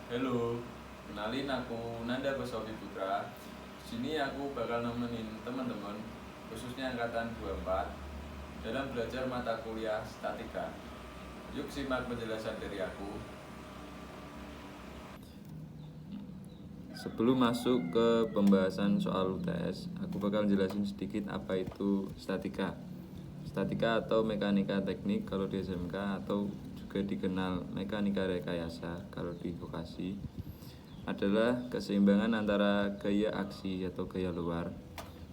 Halo, kenalin aku Nanda Basofi Putra. Di sini aku bakal nemenin teman-teman, khususnya angkatan 24, dalam belajar mata kuliah statika. Yuk simak penjelasan dari aku. Sebelum masuk ke pembahasan soal UTS, aku bakal jelasin sedikit apa itu statika. Statika atau mekanika teknik kalau di SMK, atau juga dikenal mekanika rekayasa kalau di vokasi, adalah keseimbangan antara gaya aksi atau gaya luar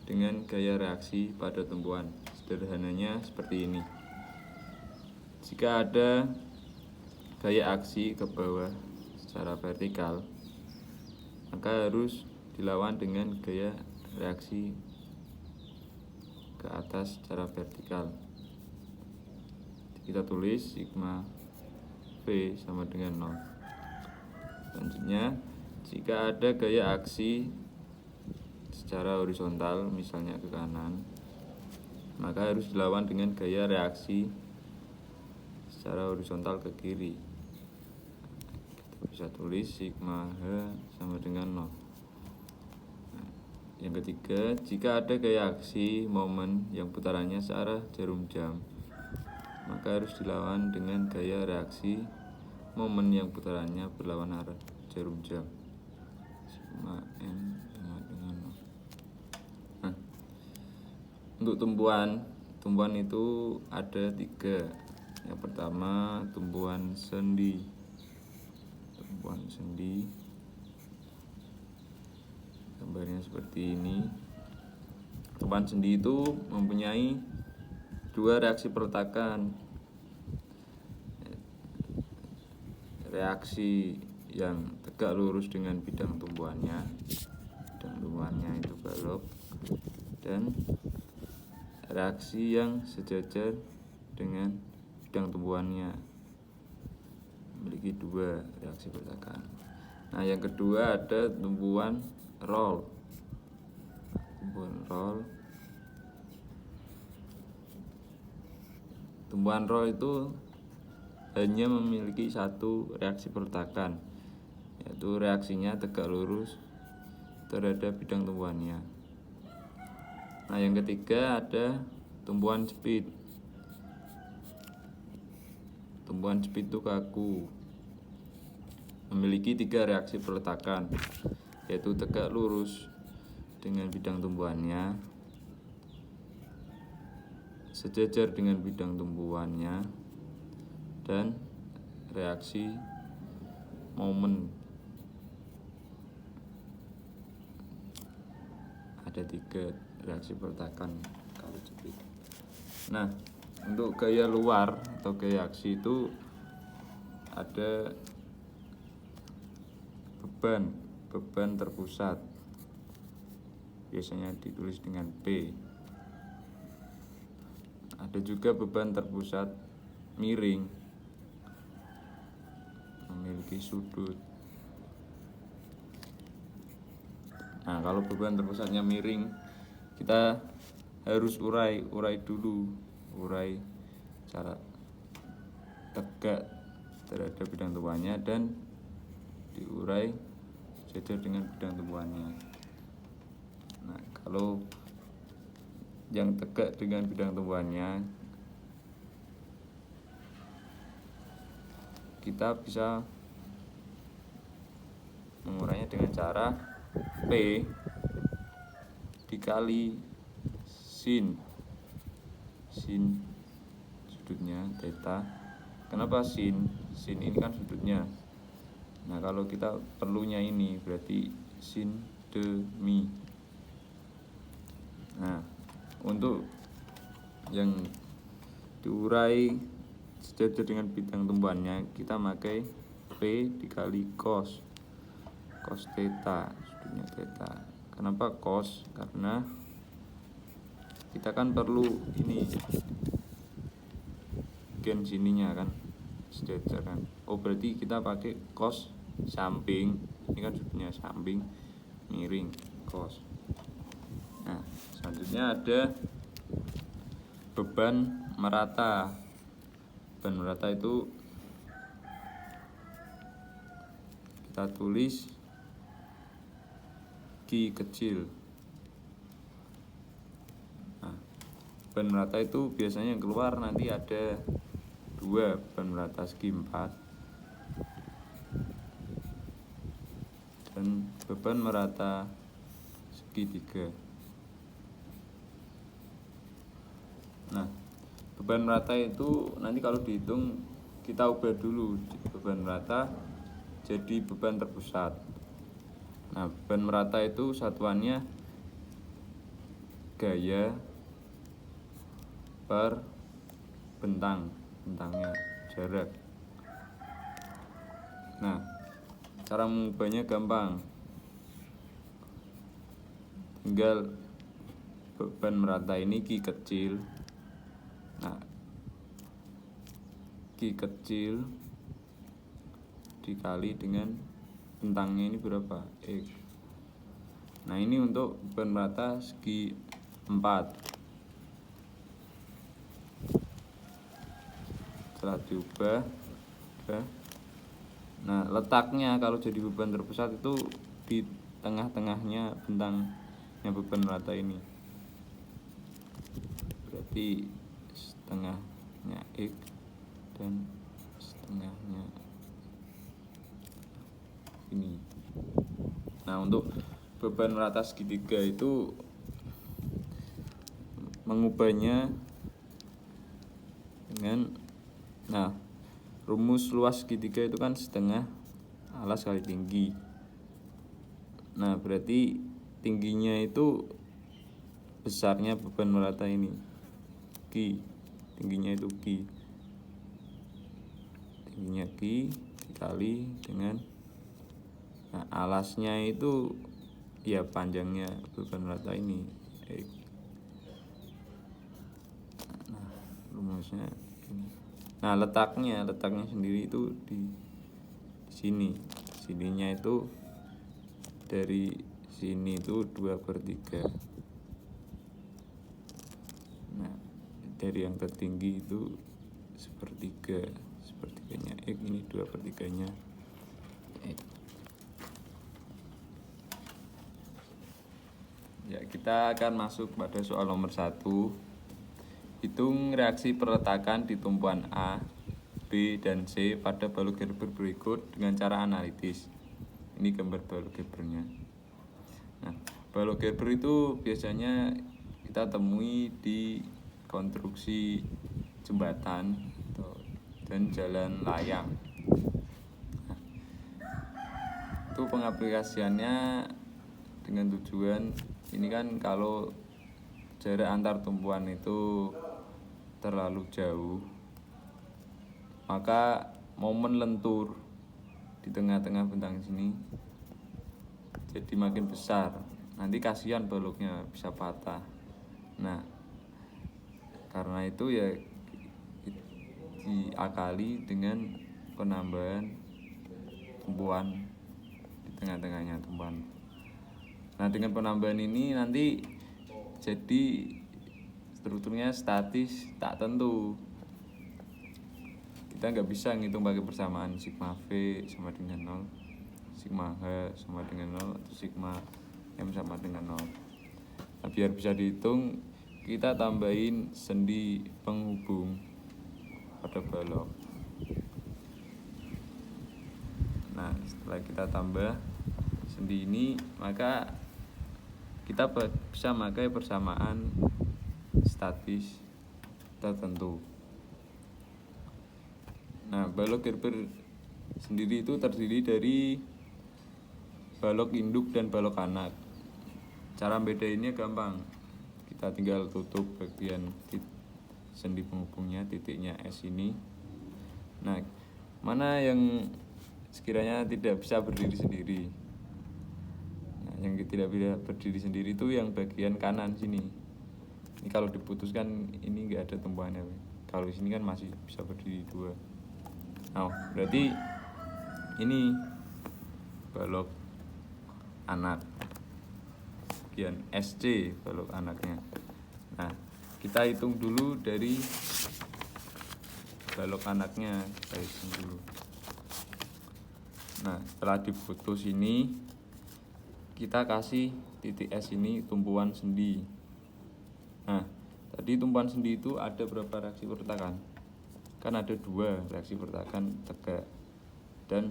dengan gaya reaksi pada tumpuan. Sederhananya seperti ini. Jika ada gaya aksi ke bawah secara vertikal, maka harus dilawan dengan gaya reaksi ke atas secara vertikal. Kita tulis sigma V sama dengan 0. Selanjutnya, jika ada gaya aksi secara horizontal, misalnya ke kanan, maka harus dilawan dengan gaya reaksi secara horizontal ke kiri. Kita bisa tulis sigma H sama dengan 0. Yang ketiga, jika ada gaya aksi momen yang putarannya searah jarum jam, maka harus dilawan dengan gaya reaksi momen yang putarannya berlawan arah jarum jam. Sigma M sama dengan 0. Nah, untuk tumpuan itu ada 3. Yang pertama, tumpuan sendi. Gambarnya seperti ini. Tumpuan sendi itu mempunyai 2 reaksi perletakan. Reaksi yang tegak lurus dengan bidang tumpuannya itu balok, dan reaksi yang sejajar dengan bidang tumpuannya memiliki 2 reaksi perletakan. Nah, yang kedua ada tumpuan roll. Tumpuan roll itu hanya memiliki 1 reaksi perletakan, yaitu reaksinya tegak lurus terhadap bidang tumpuannya. Nah, yang ketiga ada tumpuan speed. Tumpuan speed itu kaku, memiliki 3 reaksi perletakan, yaitu tegak lurus dengan bidang tumpuannya, sejajar dengan bidang tumpuannya, dan reaksi momen. Ada 3 reaksi perletakan kalau speed. Nah, untuk gaya luar atau gaya aksi itu ada beban terpusat, biasanya ditulis dengan P. Ada juga beban terpusat miring, memiliki sudut. Nah, kalau beban terpusatnya miring, kita harus urai cara tegak terhadap bidang tumpuannya dan diurai sejajar dengan bidang tumpuannya. Nah, kalau yang tegak dengan bidang tumpuannya, kita bisa mengurainya dengan cara P dikali sin sudutnya theta. Kenapa sin? Sin ini kan sudutnya. Nah, kalau kita perlunya ini berarti sin demi. Nah, untuk yang diurai sejajar dengan bidang tumpuannya, kita pakai P dikali cos theta, sudutnya theta. Kenapa cos? Karena kita kan perlu ini gen sininya kan sejajar kan. Oh, berarti kita pakai cos samping. Ini kan sudutnya samping miring, cos. Nah, selanjutnya ada beban merata. Beban merata itu kita tulis Q kecil. Nah, beban merata itu biasanya yang keluar nanti ada 2 beban merata segi 4 dan beban merata segi 3. Nah, beban merata itu nanti kalau dihitung kita ubah dulu beban merata jadi beban terpusat. Nah, beban merata itu satuannya gaya per bentangnya jarak. Nah, cara mengubahnya gampang, tinggal beban merata ini Q kecil. Nah, Q kecil dikali dengan bentangnya ini berapa? X. Nah, ini untuk beban merata segi 4. Setelah diubah, nah letaknya kalau jadi beban terpusat itu di tengah-tengahnya bentangnya beban merata ini, berarti setengahnya X dan setengahnya ini. Nah, untuk beban merata segitiga itu mengubahnya dengan, nah, rumus luas segitiga itu kan setengah alas kali tinggi. Nah, berarti tingginya itu besarnya beban merata ini Q, tingginya itu Q, tingginya Q dikali dengan, nah, alasnya itu ya panjangnya beban merata ini X. Nah, rumusnya ini. Nah, letaknya sendiri itu di sini. Sininya itu dari sini itu 2/3. Nah, dari yang tertinggi itu sepertiganya X, ini 2/3-nya X. Ya, kita akan masuk pada soal nomor 1. Hitung reaksi perletakan di tumpuan A, B, dan C pada balok Gerber berikut dengan cara analitis. Ini gambar balok Gerbernya. Nah, balok Gerber itu biasanya kita temui di konstruksi jembatan dan jalan layang. Nah, itu pengaplikasiannya dengan tujuan ini kan kalau jarak antar tumpuan itu terlalu jauh, maka momen lentur di tengah-tengah bentang sini jadi makin besar. Nanti kasihan baloknya bisa patah. Nah, karena itu ya diakali dengan penambahan tumpuan di tengah-tengahnya tumpuan. Nah, dengan penambahan ini nanti jadi strukturnya statis tak tentu. Kita nggak bisa ngitung pakai persamaan sigma V sama dengan 0, sigma H sama dengan 0, atau sigma M sama dengan 0. Nah, biar bisa dihitung, kita tambahin sendi penghubung pada balok. Nah, setelah kita tambah sendi ini, maka kita bisa memakai persamaan statis tertentu. Nah, balok Gerber sendiri itu terdiri dari balok induk dan balok anak. Cara bedainnya gampang. Kita tinggal tutup bagian sendi penghubungnya, titiknya S ini. Nah, mana yang sekiranya tidak bisa berdiri sendiri? Nah, yang tidak bisa berdiri sendiri itu yang bagian kanan sini. Ini kalau diputuskan ini nggak ada tumpuannya. Kalau di sini kan masih bisa berdiri 2. Nah, berarti ini balok anak, bagian SC balok anaknya. Nah, kita hitung dulu dari balok anaknya, kita hitung dulu. Nah, setelah diputus ini kita kasih titik S ini tumpuan sendi. Nah, tadi tumpuan sendi itu ada berapa reaksi pertakan? Kan ada 2 reaksi pertakan tegak dan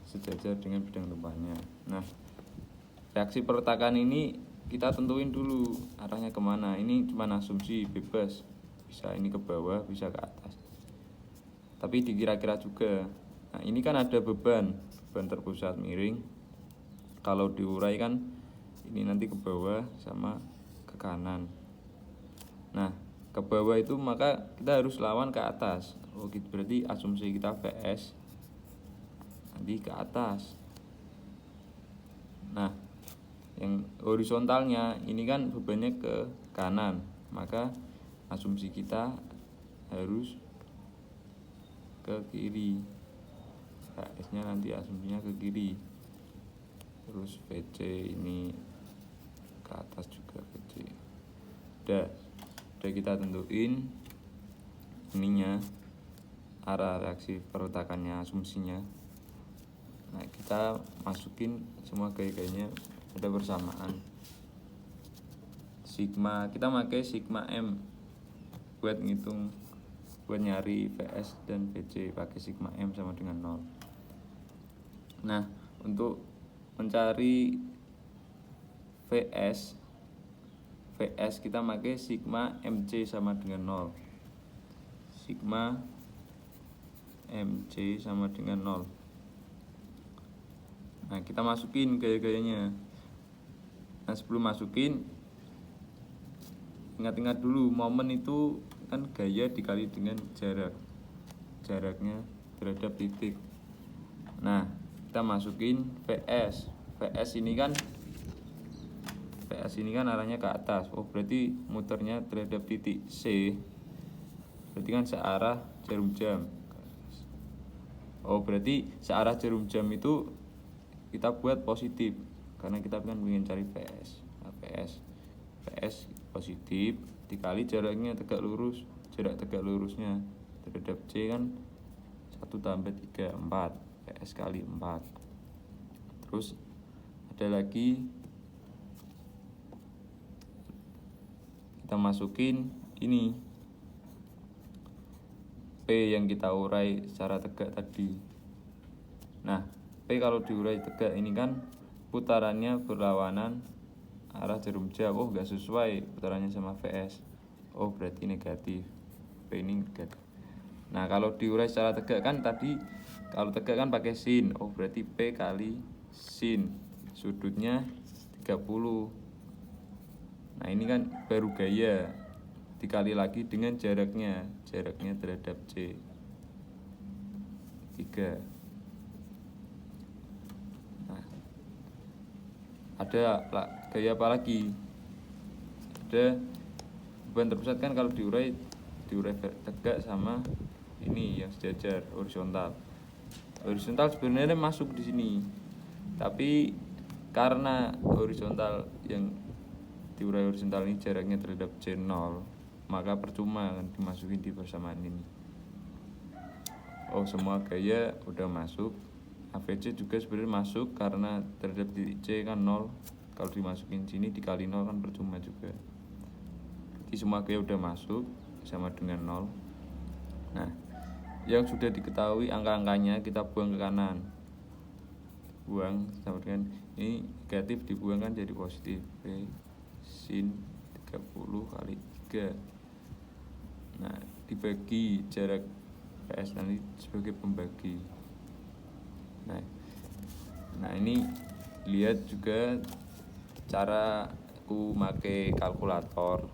sejajar dengan bidang tumpahannya. Nah, reaksi pertakan ini kita tentuin dulu arahnya kemana. Ini cuma asumsi bebas, bisa ini ke bawah, bisa ke atas, tapi dikira-kira juga. Nah, ini kan ada beban terpusat miring. Kalau diurai kan ini nanti ke bawah sama ke kanan. Nah, ke bawah itu maka kita harus lawan ke atas. Oh gitu, berarti asumsi kita VS nanti ke atas. Nah, yang horizontalnya ini kan bebannya ke kanan, maka asumsi kita harus ke kiri. HS nya nanti asumsinya ke kiri. Terus VC ini ke atas juga VC. Udah kita tentuin ininya, arah reaksi perletakannya, asumsinya. Nah, kita masukin semua gaya-gayanya ada bersamaan. Sigma, kita pakai sigma M buat ngitung, buat nyari VS dan VC, pakai sigma M sama dengan 0. Nah, untuk mencari VS kita pakai sigma MC sama dengan 0. Sigma MC sama dengan 0. Nah, kita masukin gaya-gayanya. Nah, sebelum masukin, ingat-ingat dulu, momen itu kan gaya dikali dengan jaraknya terhadap titik. Nah, kita masukin VS ini kan arahnya ke atas. Oh, berarti muternya terhadap titik C, berarti kan searah jarum jam. Oh, berarti searah jarum jam itu kita buat positif karena kita kan ingin cari VS. Nah, VS positif dikali jaraknya tegak lurus, jarak tegak lurusnya terhadap C kan 1 tambah 3, 4, VS kali 4. Terus ada lagi, kita masukin ini P yang kita urai secara tegak tadi. Nah, P kalau diurai tegak ini kan putarannya berlawanan arah jarum jam. Oh, nggak sesuai putarannya sama VS. Oh, berarti negatif. P ini negatif. Nah, kalau diurai secara tegak kan tadi, kalau tegak kan pakai sin. Oh, berarti P kali sin, sudutnya 30. Nah, ini kan baru gaya, dikali lagi dengan jaraknya terhadap C 3. Nah, ada gaya apa lagi? Ada beban terpusat kan kalau diurai tegak sama ini yang sejajar horizontal sebenarnya masuk di sini, tapi karena horizontal yang diurai horizontal ini jaraknya terhadap C0, maka percuma kan dimasukin di persamaan ini. Oh, semua gaya udah masuk. AVC juga sebenarnya masuk karena terhadap titik C kan 0. Kalau dimasukin sini dikali 0 kan percuma juga. Jadi semua gaya udah masuk sama dengan 0. Nah, yang sudah diketahui angka-angkanya kita buang ke kanan. Buang sama dengan ini negatif dibuang kan jadi positif. P sin 30 kali 3. Nah, dibagi jarak PS nanti sebagai pembagi. Nah, ini lihat juga cara aku make kalkulator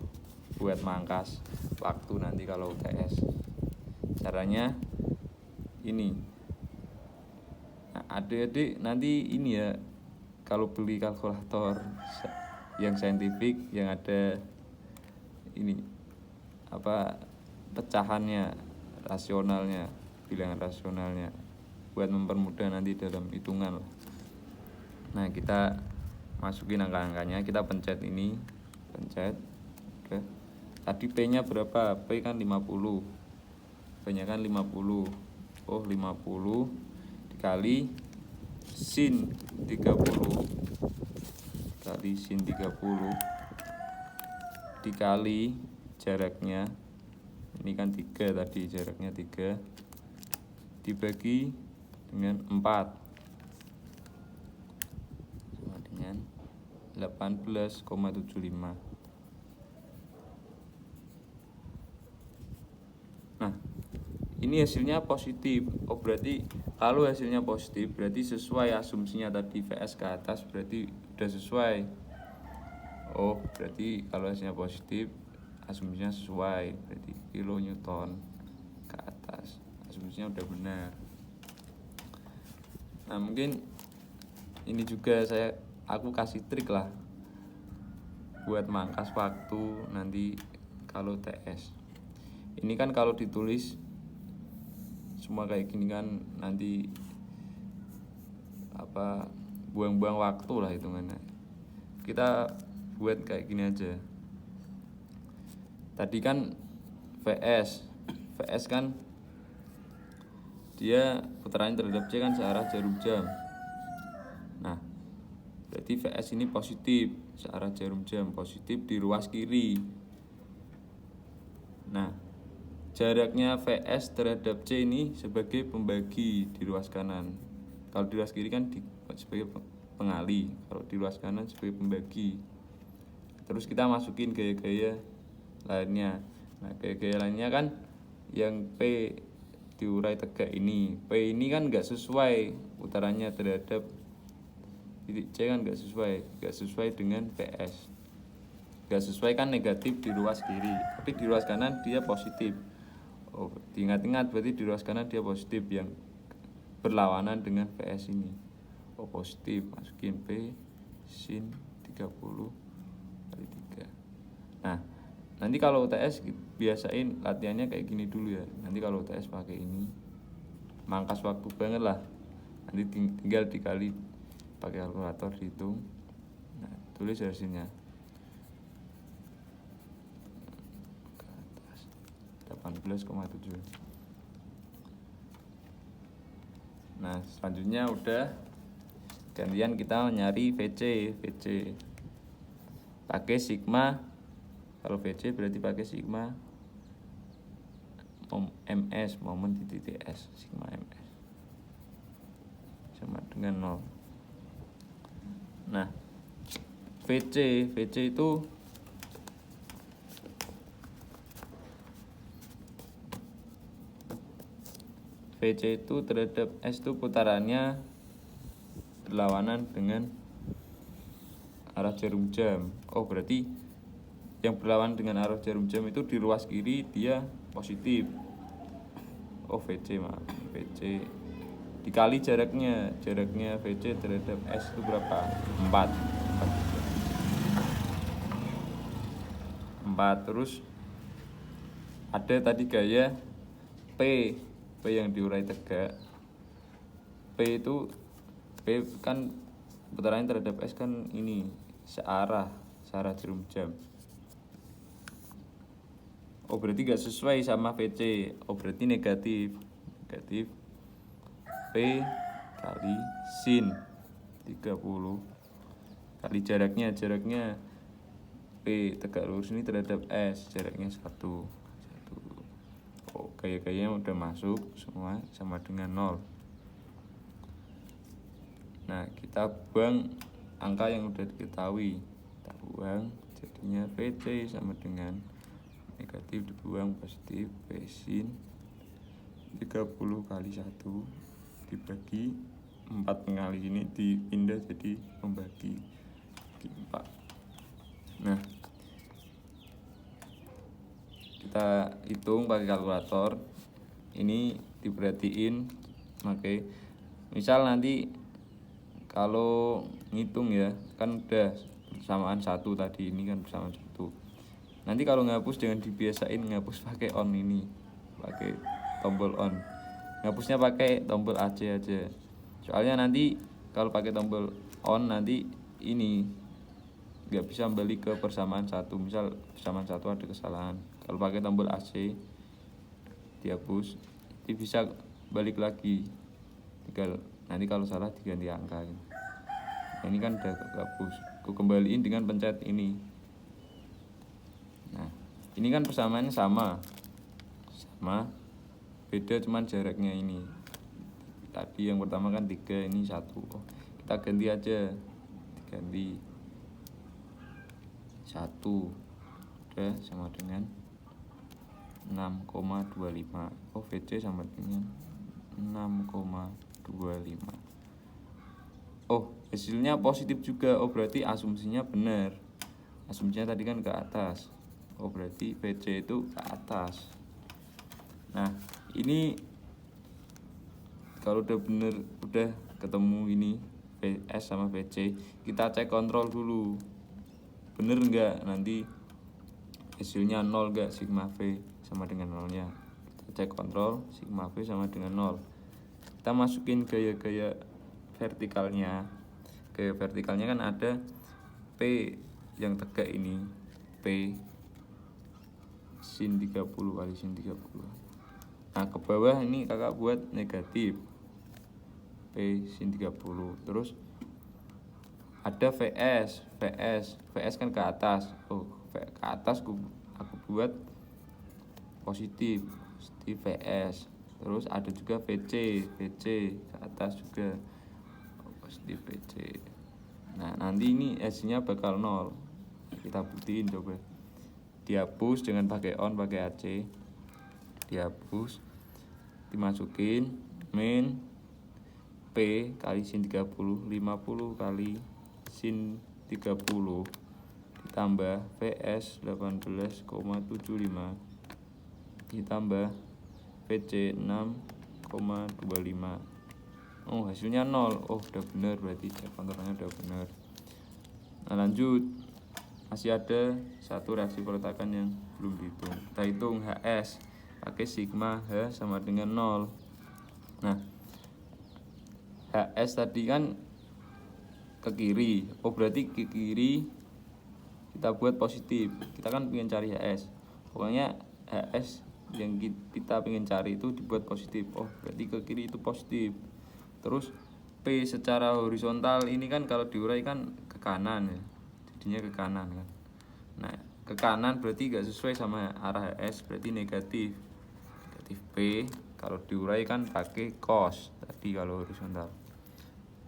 buat mangkas waktu nanti kalau UTS. Caranya ini. Nah, adik-adik nanti ini ya, kalau beli kalkulator yang saintifik yang ada ini apa pecahannya, rasionalnya, bilangan rasionalnya, buat mempermudah nanti dalam hitungan lah. Nah, kita masukin angka-angkanya, kita pencet ini, oke. Tadi P nya berapa? P kan 50, P nya kan 50. Oh, 50 dikali sin 30 kali sin 30 dikali jaraknya, ini kan 3 tadi, jaraknya 3 dibagi dengan 4 sama dengan 18,75. Nah, ini hasilnya positif. Oh, berarti kalau hasilnya positif berarti sesuai asumsinya tadi, VS ke atas berarti udah sesuai. Oh, berarti kalau hasilnya positif asumsinya sesuai, berarti kilonewton ke atas, asumsinya udah benar. Nah, mungkin ini juga aku kasih trik lah buat mangkas waktu nanti kalau TS. Ini kan kalau ditulis semua kayak gini kan nanti buang-buang waktu lah hitungannya. Kita buat kayak gini aja. Tadi kan VS kan dia putarannya terhadap C kan searah jarum jam. Nah, berarti VS ini positif searah jarum jam, positif di ruas kiri. Nah, jaraknya VS terhadap C ini sebagai pembagi di ruas kanan. Kalau di ruas kiri kan sebagai pengali, kalau di ruas kanan sebagai pembagi. Terus kita masukin gaya-gaya lainnya. Nah, gaya-gaya lainnya kan yang P diurai tegak ini. P ini kan nggak sesuai putarannya terhadap titik C kan nggak sesuai dengan VS. Nggak sesuai kan negatif di ruas kiri, tapi di ruas kanan dia positif. Oh, diingat-ingat berarti di ruas kanan dia positif yang berlawanan dengan VS ini. Oh, positif, masukin P sin 30 kali 3. Nah, nanti kalau UTS biasain latihannya kayak gini dulu ya. Nanti kalau UTS pakai ini mangkas waktu banget lah. Nanti tinggal dikali pakai kalkulator dihitung. Nah, tulis hasilnya. Ke atas 18,7. Nah, selanjutnya udah gantian kita nyari VC. Pakai sigma. Kalau VC berarti pakai sigma MS, momen di titik S, sigma MS sama dengan 0. Nah, VC itu terhadap S itu putarannya berlawanan dengan arah jarum jam. Oh, berarti yang berlawanan dengan arah jarum jam itu di ruas kiri dia positif. Oh, VC dikali jaraknya VC terhadap S itu berapa? 4. Terus ada tadi gaya P yang diurai tegak. P kan putarannya terhadap S kan ini searah jarum jam. Oh, berarti gak sesuai sama VC. Oh, berarti negatif P kali sin 30 kali jaraknya P tegak lurus ini terhadap S, jaraknya 1. Oh, gaya-gayanya udah masuk semua sama dengan 0. Nah, kita buang angka yang udah diketahui. Kita buang, jadinya VC sama dengan negatif dibuang positif, P sin 30 kali 1 dibagi 4 pengali ini dipindah jadi membagi 4. Nah, kita hitung pakai kalkulator. Ini diperhatiin, oke. Misal nanti kalau ngitung ya, kan udah bersamaan 1 tadi, ini kan bersamaan 1. Nanti kalau ngapus jangan dibiasain ngapus pakai on ini, pakai tombol on. Ngapusnya pakai tombol AC aja. Soalnya nanti kalau pakai tombol on nanti ini nggak bisa balik ke persamaan 1. Misal persamaan 1 ada kesalahan. Kalau pakai tombol AC dihapus, nanti bisa balik lagi. Tinggal nanti kalau salah diganti angka gitu. Nah, ini kan udah kehapus, aku kembaliin dengan pencet ini. Nah ini kan persamaannya sama, beda cuman jaraknya ini. Tadi yang pertama kan 3, ini 1. Kita ganti aja, diganti 1 udah sama dengan 6,25. VC sama dengan 6,25. Hasilnya positif juga. Berarti asumsinya benar. Asumsinya tadi kan ke atas. Berarti VC itu ke atas. Nah ini kalau udah bener, udah ketemu ini VS sama VC, kita cek kontrol dulu bener enggak, nanti hasilnya 0 enggak, sigma V sama dengan 0-nya. Kita cek kontrol sigma V sama dengan 0. Kita masukin gaya-gaya vertikalnya. Gaya vertikalnya kan ada P yang tegak ini, P sin 30 kali sin 30. Nah ke bawah ini kakak buat negatif P sin 30. Terus ada VS kan ke atas. Ke atas aku buat positif VS. Terus ada juga VC ke atas juga positif VC. Nah nanti ini hasilnya bakal 0. Kita buktiin coba. Dihapus dengan pakai on, pakai AC. Dihapus, dimasukin min P kali sin 30, 50 kali sin 30 ditambah VS 18,75 ditambah VC 6,25. Hasilnya 0. Udah bener, berarti cek kontrolnya udah bener. Nah lanjut, masih ada satu reaksi peletakan yang belum dihitung. Kita hitung HS pakai sigma H sama dengan 0. Nah HS tadi kan ke kiri, berarti ke kiri kita buat positif. Kita kan pengen cari HS, pokoknya HS yang kita pengen cari itu dibuat positif. Berarti ke kiri itu positif. Terus P secara horizontal ini kan kalau diurai kan ke kanan ya, jadinya ke kanan kan. Nah ke kanan berarti gak sesuai sama arah HS, berarti negatif P. Kalau diurai kan pakai cos tadi kalau horizontal,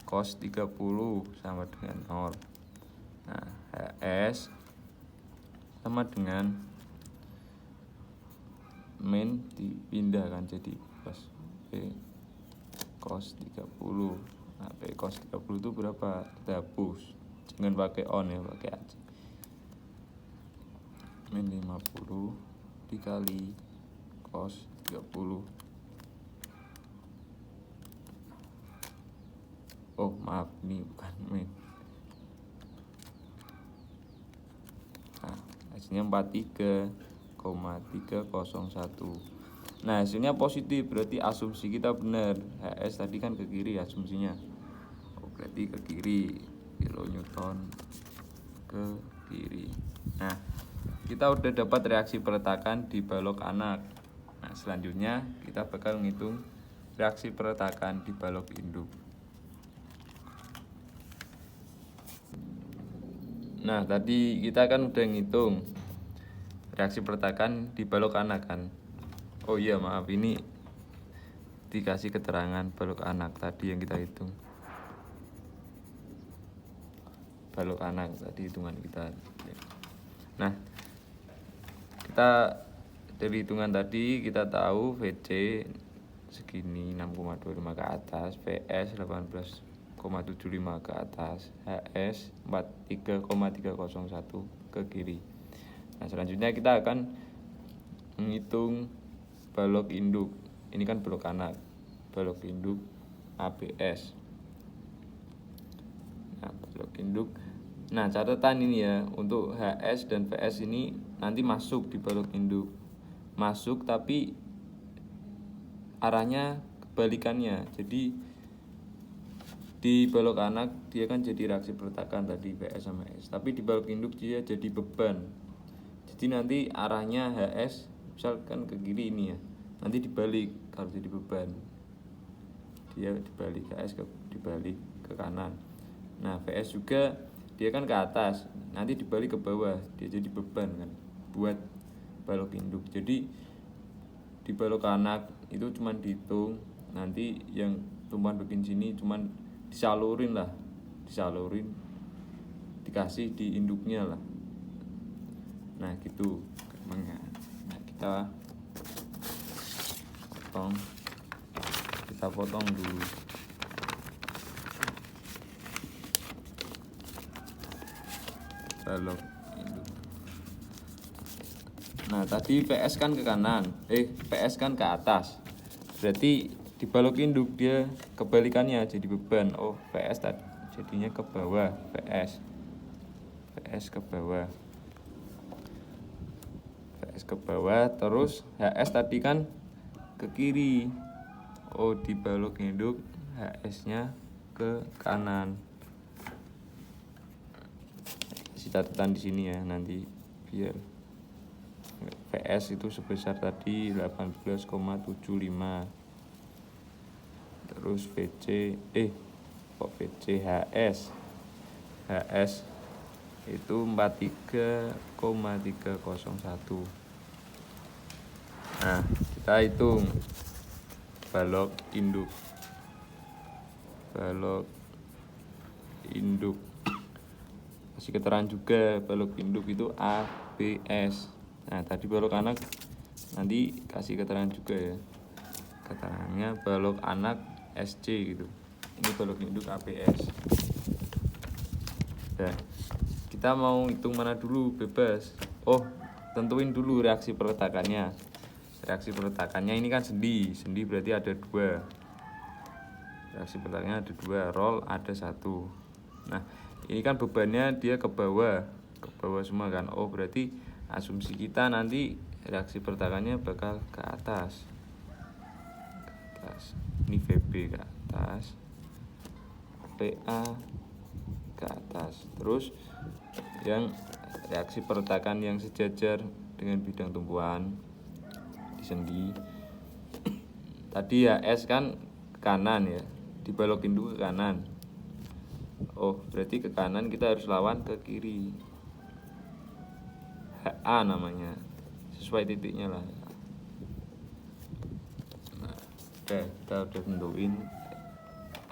cos 30 sama dengan 0. Nah HS sama dengan min dipindahkan jadi plus P cos 30. Nah P cos 30 itu berapa? Kita hapus, jangan pakai on ya, pakai AC. Min 50 dikali cos 30. Maaf, ini bukan min. Nah hasilnya 43,301. Nah hasilnya positif, berarti asumsi kita benar. HS tadi kan ke kiri asumsinya. Berarti ke kiri, kilonewton ke kiri. Nah kita udah dapat reaksi peletakan di balok anak. Nah selanjutnya kita bakal ngitung reaksi peletakan di balok induk. Nah tadi kita kan udah ngitung reaksi peletakan di balok anak kan. Maaf, ini dikasih keterangan balok anak tadi yang kita hitung. Balok anak tadi hitungan kita. Nah kita dari hitungan tadi kita tahu VC segini 6,25 ke atas, VS 18,75 ke atas, HS 43,301 ke kiri. Nah selanjutnya kita akan menghitung balok induk. Ini kan balok anak, balok induk ABS. Nah balok induk. Nah catatan ini ya, untuk HS dan VS ini nanti masuk di balok induk. Masuk tapi arahnya kebalikannya. Jadi di balok anak dia kan jadi reaksi peletakan tadi VS sama S, tapi di balok induk dia jadi beban. Jadi nanti arahnya HS misalkan ke kiri ini ya, nanti dibalik kalau jadi beban. dia dibalik, HS dibalik ke kanan. Nah VS juga dia kan ke atas, nanti dibalik ke bawah, dia jadi beban kan buat balok induk. Jadi di balok anak itu cuman dihitung, nanti yang tumpuan begini sini cuman disalurin, dikasih di induknya lah. Nah gitu gampangnya. Nah kita potong dulu. Balok induk. Nah tadi PS kan ke kanan, PS kan ke atas, berarti di balok induk dia kebalikannya jadi beban. Oh PS tadi jadinya ke bawah, PS ke bawah, PS ke bawah. Terus HS tadi kan ke kiri. Oh di balok induk HS nya ke kanan. Kasih catatan di sini ya nanti biar PS itu sebesar tadi 18,75. Terus HS itu 43,301. Nah kita hitung balok induk kasih keterangan juga balok induk itu ABS. Nah tadi balok anak nanti kasih keterangan juga ya, keterangannya balok anak SC gitu, ini balok induk ABS. Nah kita mau hitung mana dulu, bebas. Oh tentuin dulu reaksi peletakannya. Reaksi peletakannya ini kan sendi berarti ada 2. Reaksi peletakannya ada 2, roll ada 1. Nah ini kan bebannya dia ke bawah semua kan. Oh berarti asumsi kita nanti reaksi peletakannya bakal ke atas. Ini VB ke atas, PA ke atas. Terus yang reaksi peletakan yang sejajar dengan bidang tumpuan di sendi tadi ya, S kan ke kanan ya, di balok induk ke kanan. Oh berarti ke kanan kita harus lawan ke kiri, HA namanya, sesuai titiknya lah. Nah kita udah tentuin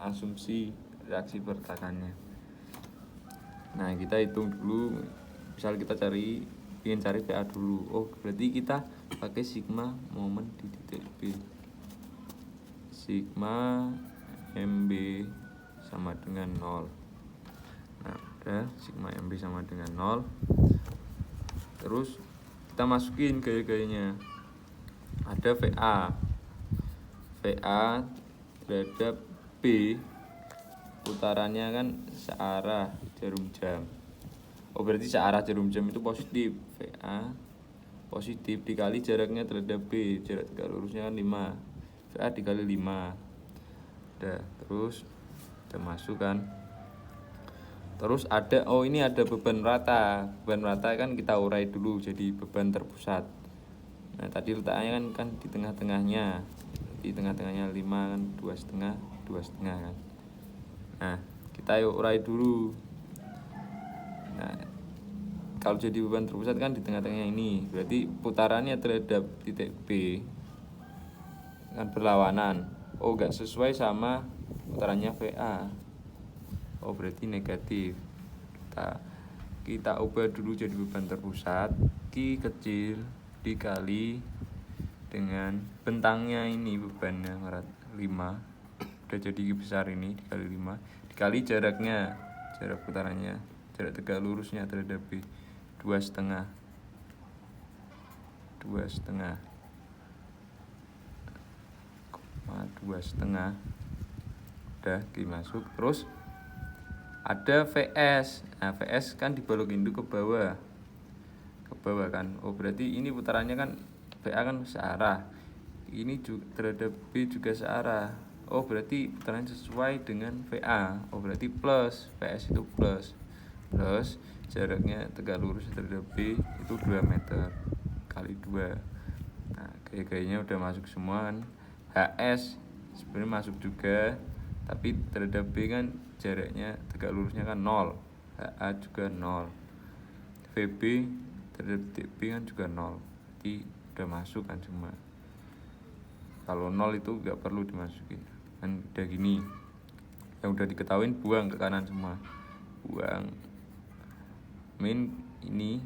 asumsi reaksi peletakannya. Nah kita hitung dulu, misal kita ingin cari PA dulu. Oh berarti kita pakai sigma momen di titik B. Sigma MB sama dengan 0. Nah udah, sigma MB sama dengan 0. Terus kita masukin gaya-gayanya. Ada VA terhadap B, putarannya kan searah jarum jam. Oh berarti searah jarum jam itu positif. VA positif dikali jaraknya terhadap B, jarak tegak lurusnya kan 5, VA dikali 5. Udah, terus kita masukkan. Terus ada, oh ini ada beban rata. Beban rata kan kita urai dulu jadi beban terpusat. Nah tadi letaknya kan di tengah-tengahnya. Di tengah-tengahnya 5 kan, 2,5 kan. Nah kita urai dulu. Nah kalau jadi beban terpusat kan di tengah-tengahnya ini, berarti putarannya terhadap titik B kan berlawanan. Oh enggak sesuai sama putarannya VA. Oh berarti negatif. Kita ubah dulu jadi beban terpusat, Q kecil dikali dengan bentangnya ini, bebannya 5, udah jadi Q besar ini dikali 5, dikali jaraknya, jarak putarannya, jarak tegak lurusnya terhadap B 2,5. Udah dimasuk. Terus ada VS. Nah VS kan di balok induk ke bawah kan. Oh berarti ini putarannya kan VA kan searah, ini juga terhadap B juga searah. Oh berarti putarannya sesuai dengan VA. Oh berarti plus, VS itu plus jaraknya tegak lurus terhadap B itu 2 meter kali 2. Nah gaya-gayanya udah masuk semua kan. HS sebenarnya masuk juga, tapi terhadap B kan jaraknya tegak lurusnya kan 0, HA juga 0, VB terhadap DB kan juga 0, jadi udah masuk kan semua. Kalau 0 itu nggak perlu dimasukin kan, udah gini yang udah diketahuin, buang ke kanan semua, buang. Min ini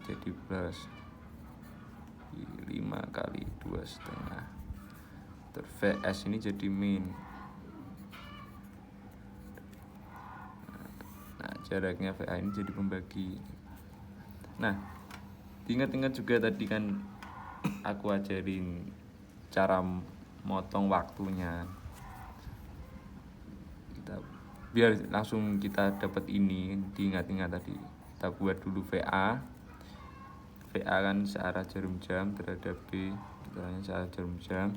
jadi plus 5 kali 2,5. Terus VS ini jadi min. Nah, jaraknya VA ini jadi pembagi. Nah, ingat-ingat juga tadi kan aku ajarin cara motong waktunya. Biar langsung kita dapat ini, diingat-ingat tadi. Kita buat dulu VA kan searah jarum jam terhadap B, putarannya searah jarum jam.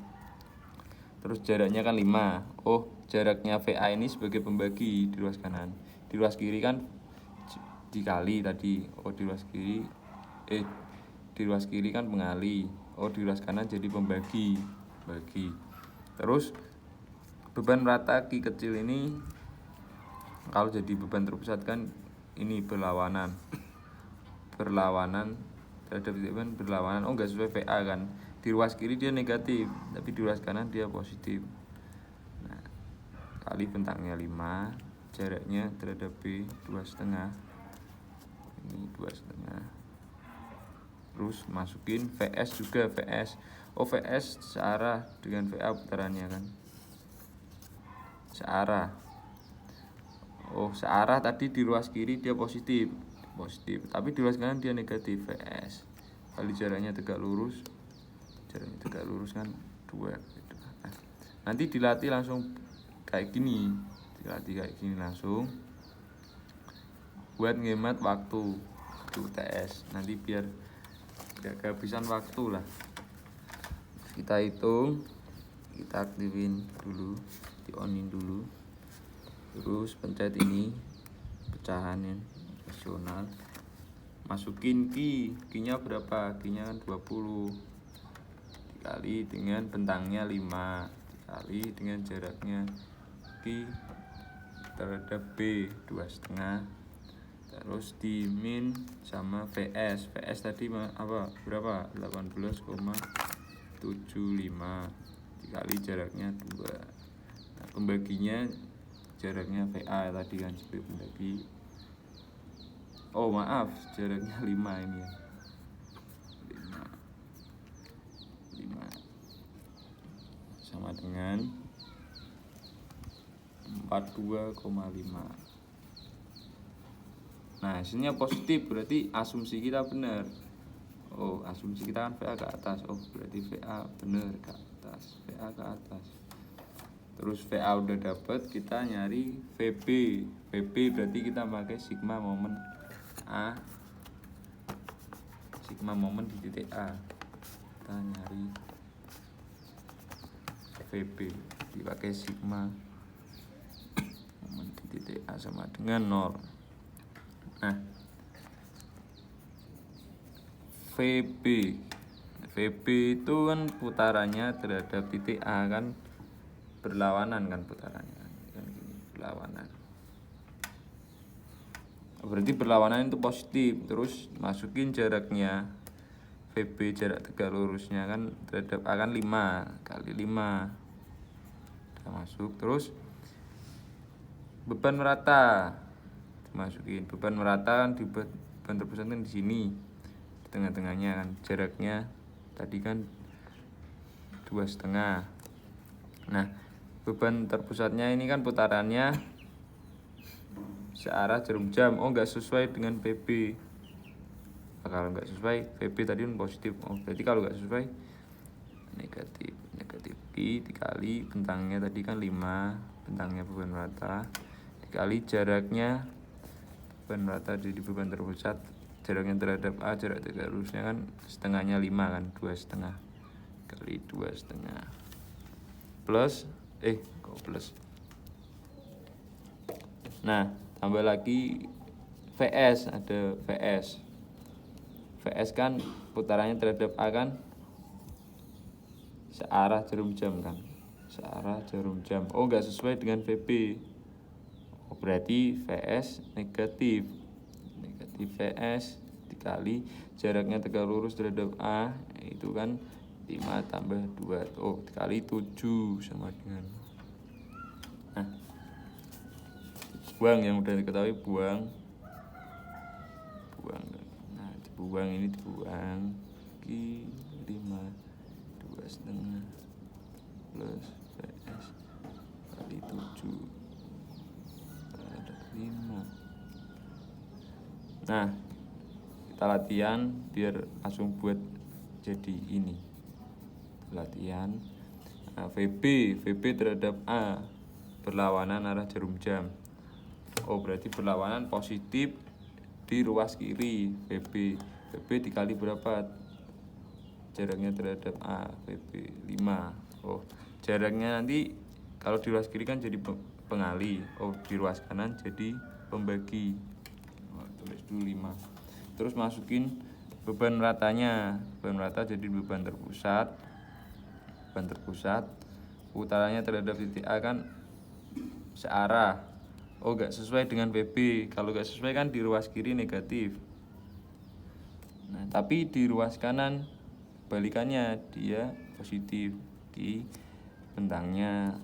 Terus jaraknya kan 5. Oh, jaraknya VA ini sebagai pembagi di ruas kanan. Di ruas kiri kan dikali tadi. Oh, di ruas kiri kan pengali. Oh, di ruas kanan jadi pembagi. Terus beban rata Q kecil ini kalau jadi beban terpusat kan ini berlawanan terhadap beban berlawanan. Oh, enggak sesuai VA kan. Di ruas kiri dia negatif, tapi di ruas kanan dia positif. Nah, kali bentangnya 5, jaraknya terhadap B 2,5. Ini 2,5. Terus masukin VS juga, VS. Oh, VS searah dengan VA putarannya kan. Searah. Oh, searah tadi di ruas kiri dia positif, tapi di ruas kanan dia negatif. VS kali jaraknya tegak lurus kan 2 gitu. Nah, nanti dilatih langsung kayak gini, langsung buat ngemat waktu UTS. Nanti biar gak kehabisan waktu lah. Kita hitung, kita aktifin dulu, di onin dulu. Terus pencet ini pecahannya rasional, masukin Q-nya berapa? Q-nya kan 20 dikali dengan bentangnya 5 dikali dengan jaraknya Q terhadap B 2,5. terus di min sama VS tadi apa berapa? 18,75 dikali jaraknya 2. Nah, pembaginya jaraknya VA tadi kan sebagai pembagi. Oh, maaf, jaraknya 5 ini ya. 5 sama dengan 42,5. Nah, hasilnya positif, berarti asumsi kita benar. Oh, asumsi kita kan VA ke atas. Oh, berarti VA benar ke atas, VA ke atas. Terus VA udah dapet, kita nyari VB. VB berarti kita pakai sigma momen A, sigma momen di titik A. Kita nyari VB dipakai sigma momen di titik A sama dengan 0. Nah, VB itu kan putarannya terhadap titik A kan berlawanan kan putarannya kan gini, berlawanan. Berarti berlawanan itu positif. Terus masukin jaraknya VB, jarak tegak lurusnya kan terhadap A kan 5 kali 5 udah masuk. Terus beban merata masukin, beban merata kan di beban terpusat kan di sini di tengah-tengahnya kan, jaraknya tadi kan 2,5. Nah, beban terpusatnya ini kan putarannya searah jarum jam. Oh, enggak sesuai dengan PB. Kalau enggak sesuai, PB tadi kan positif. Oh, berarti kalau enggak sesuai negatif Q dikali bentangnya tadi kan 5, bentangnya beban rata dikali jaraknya beban rata di beban terpusat, jaraknya terhadap A, jarak tegak lurusnya kan setengahnya 5 kan, 2,5 kali 2,5 plus plus. Nah, tambah lagi VS, ada VS kan putarannya terhadap A kan searah jarum jam kan, searah jarum jam. Oh, nggak sesuai dengan VB. Oh, berarti VS negatif. Negatif VS dikali jaraknya tegak lurus terhadap A, itu kan 5 tambah 2. Oh, dikali 7 sama dengan. Nah, buang yang udah diketahui, buang. Nah, dibuang, ini dibuang. Ki 5 2,5 plus VS kali 7 ada 5. Nah, kita latihan biar langsung buat jadi ini. Latihan. Nah, VB terhadap A berlawanan arah jarum jam. Oh, berarti berlawanan positif di ruas kiri. VB dikali berapa? Jaraknya terhadap A, VB 5. Oh, jaraknya nanti kalau di ruas kiri kan jadi pengali. Oh, di ruas kanan jadi pembagi. Oh, tulis dulu 5. Terus masukin beban ratanya. Beban rata jadi beban terpusat. Putarannya terhadap titik A kan searah. Oh, gak sesuai dengan VB. Kalau gak sesuai kan di ruas kiri negatif. Nah, tapi di ruas kanan balikannya, dia positif. Di bentangnya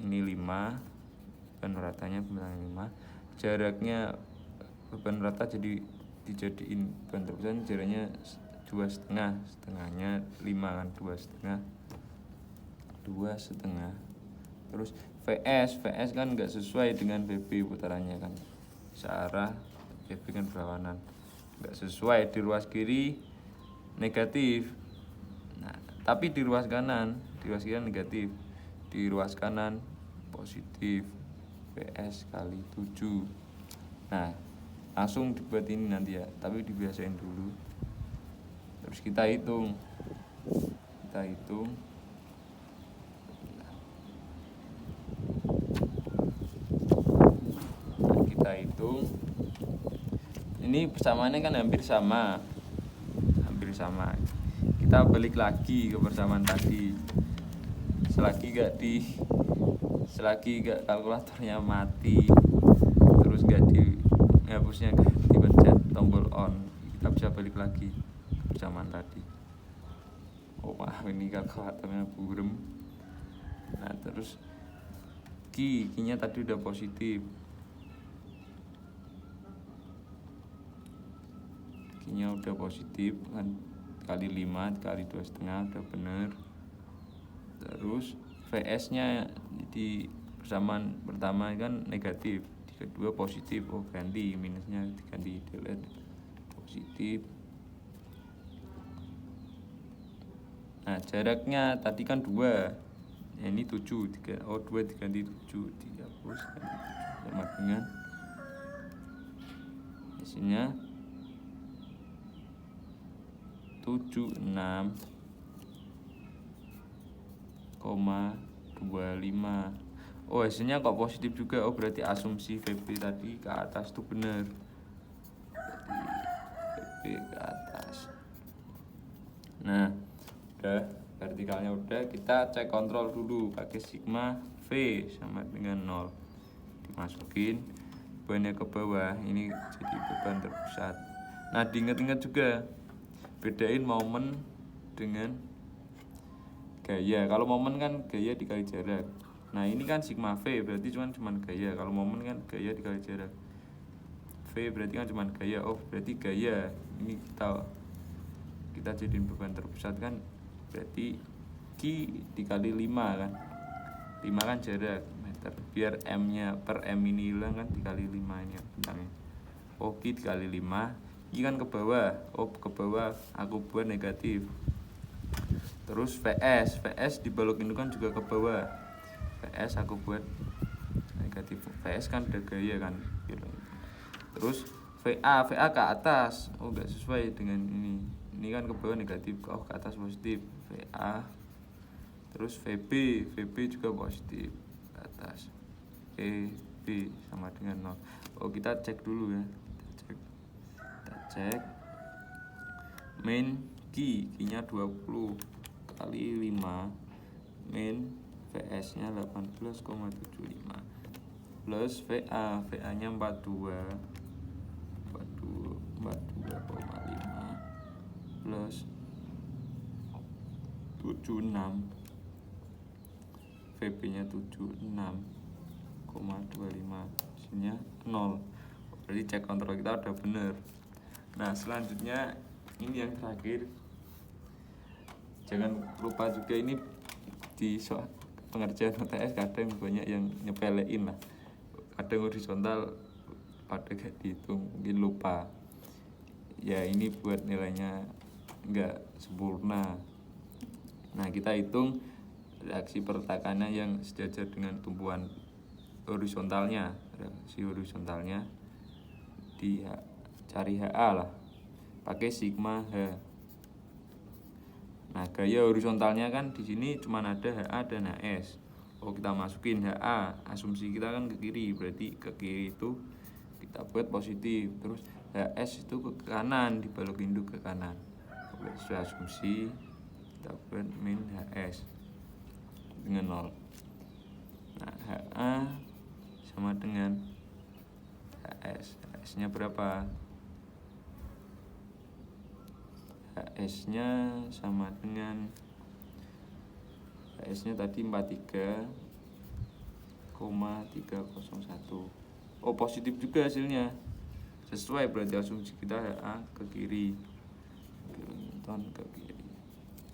ini 5, beban ratanya bentang 5. Jaraknya beban rata jadi dijadiin beban terpusat, jaraknya 2,5, setengahnya 5 kan, 2,5. Terus VS kan nggak sesuai dengan VB putarannya kan, searah, VB kan berlawanan, nggak sesuai. Di ruas kiri negatif. Nah, tapi di ruas kanan negatif, di ruas kanan positif. VS kali 7. Nah, langsung dibuat ini nanti ya, tapi dibiasain dulu. Terus kita hitung. Ini persamaannya kan hampir sama. Kita balik lagi ke persamaan tadi. Selagi gak kalkulatornya mati, terus gak dihapusnya, gak dipencet tombol on, kita bisa balik lagi ke persamaan tadi. Oh, maaf, ini kalkulatornya burem. Nah, terus Q-nya tadi udah positif. Q-nya udah positif kan, kali 5 kali 2,5 udah bener. Terus VS-nya di persamaan pertama kan negatif, di kedua positif. Oh, ganti minusnya, diganti delete positif. Nah, jaraknya tadi kan 2, ya ini 7, 2 diganti 7, dihapus, ganti 7 sama dengan hasilnya 76,25. Oh, hasilnya kok positif juga. Oh, berarti asumsi VB tadi ke atas tuh bener. Berarti VB ke atas. Nah, udah, vertikalnya udah, kita cek kontrol dulu pakai sigma V sama dengan 0. Dimasukin bebannya ke bawah, ini jadi beban terpusat. Nah, diingat-ingat juga, bedain momen dengan gaya. Kalau momen kan gaya dikali jarak. Nah, ini kan sigma V berarti cuman gaya. Kalau momen kan gaya dikali jarak. V berarti kan cuman gaya. Oh, berarti gaya ini kita jadiin beban terpusat kan, berarti Q dikali 5 kan. 5 kan jarak meter. Biar M-nya per M ini hilang kan, dikali 5 ini bentangnya. Oh, Q dikali 5. Q kan ke bawah. Oh, ke bawah aku buat negatif. Terus VS dibalokin itu kan juga ke bawah. VS aku buat negatif. VS kan udah gaya kan. Terus VA ke atas. Oh, enggak sesuai dengan ini. Ini kan ke bawah negatif, oh ke atas positif. VA. Terus VB juga positif, ke atas. VB sama dengan 0. Oh, kita cek dulu ya. Kita cek. Main Q-nya 20 kali 5. Main VS nya 18,75 plus VA nya 42,5 plus 76, VB nya 76,25, hasilnya 0. Berarti cek kontrol kita udah bener. Nah selanjutnya ini yang terakhir, jangan lupa juga ini di soal pengerjaan UTS kadang banyak yang nyepelein lah, kadang horizontal pada gak dihitung, mungkin lupa ya, ini buat nilainya nggak sempurna. Nah kita hitung reaksi pertakannya yang sejajar dengan tumpuan horizontalnya, reaksi horizontalnya cari HA lah pakai sigma H. Nah gaya horizontalnya kan di sini cuma ada HA dan HS. Oh kita masukin HA, asumsi kita kan ke kiri, berarti ke kiri itu kita buat positif, terus HS itu ke kanan, dibalok induk ke kanan. Sesuai asumsi kita buat min HS dengan 0. Nah HA sama dengan HS. HS nya berapa? HS nya sama dengan HS nya tadi 43,301. Oh positif juga hasilnya, sesuai berarti asumsi kita HA ke kiri, kilonewton ke kiri.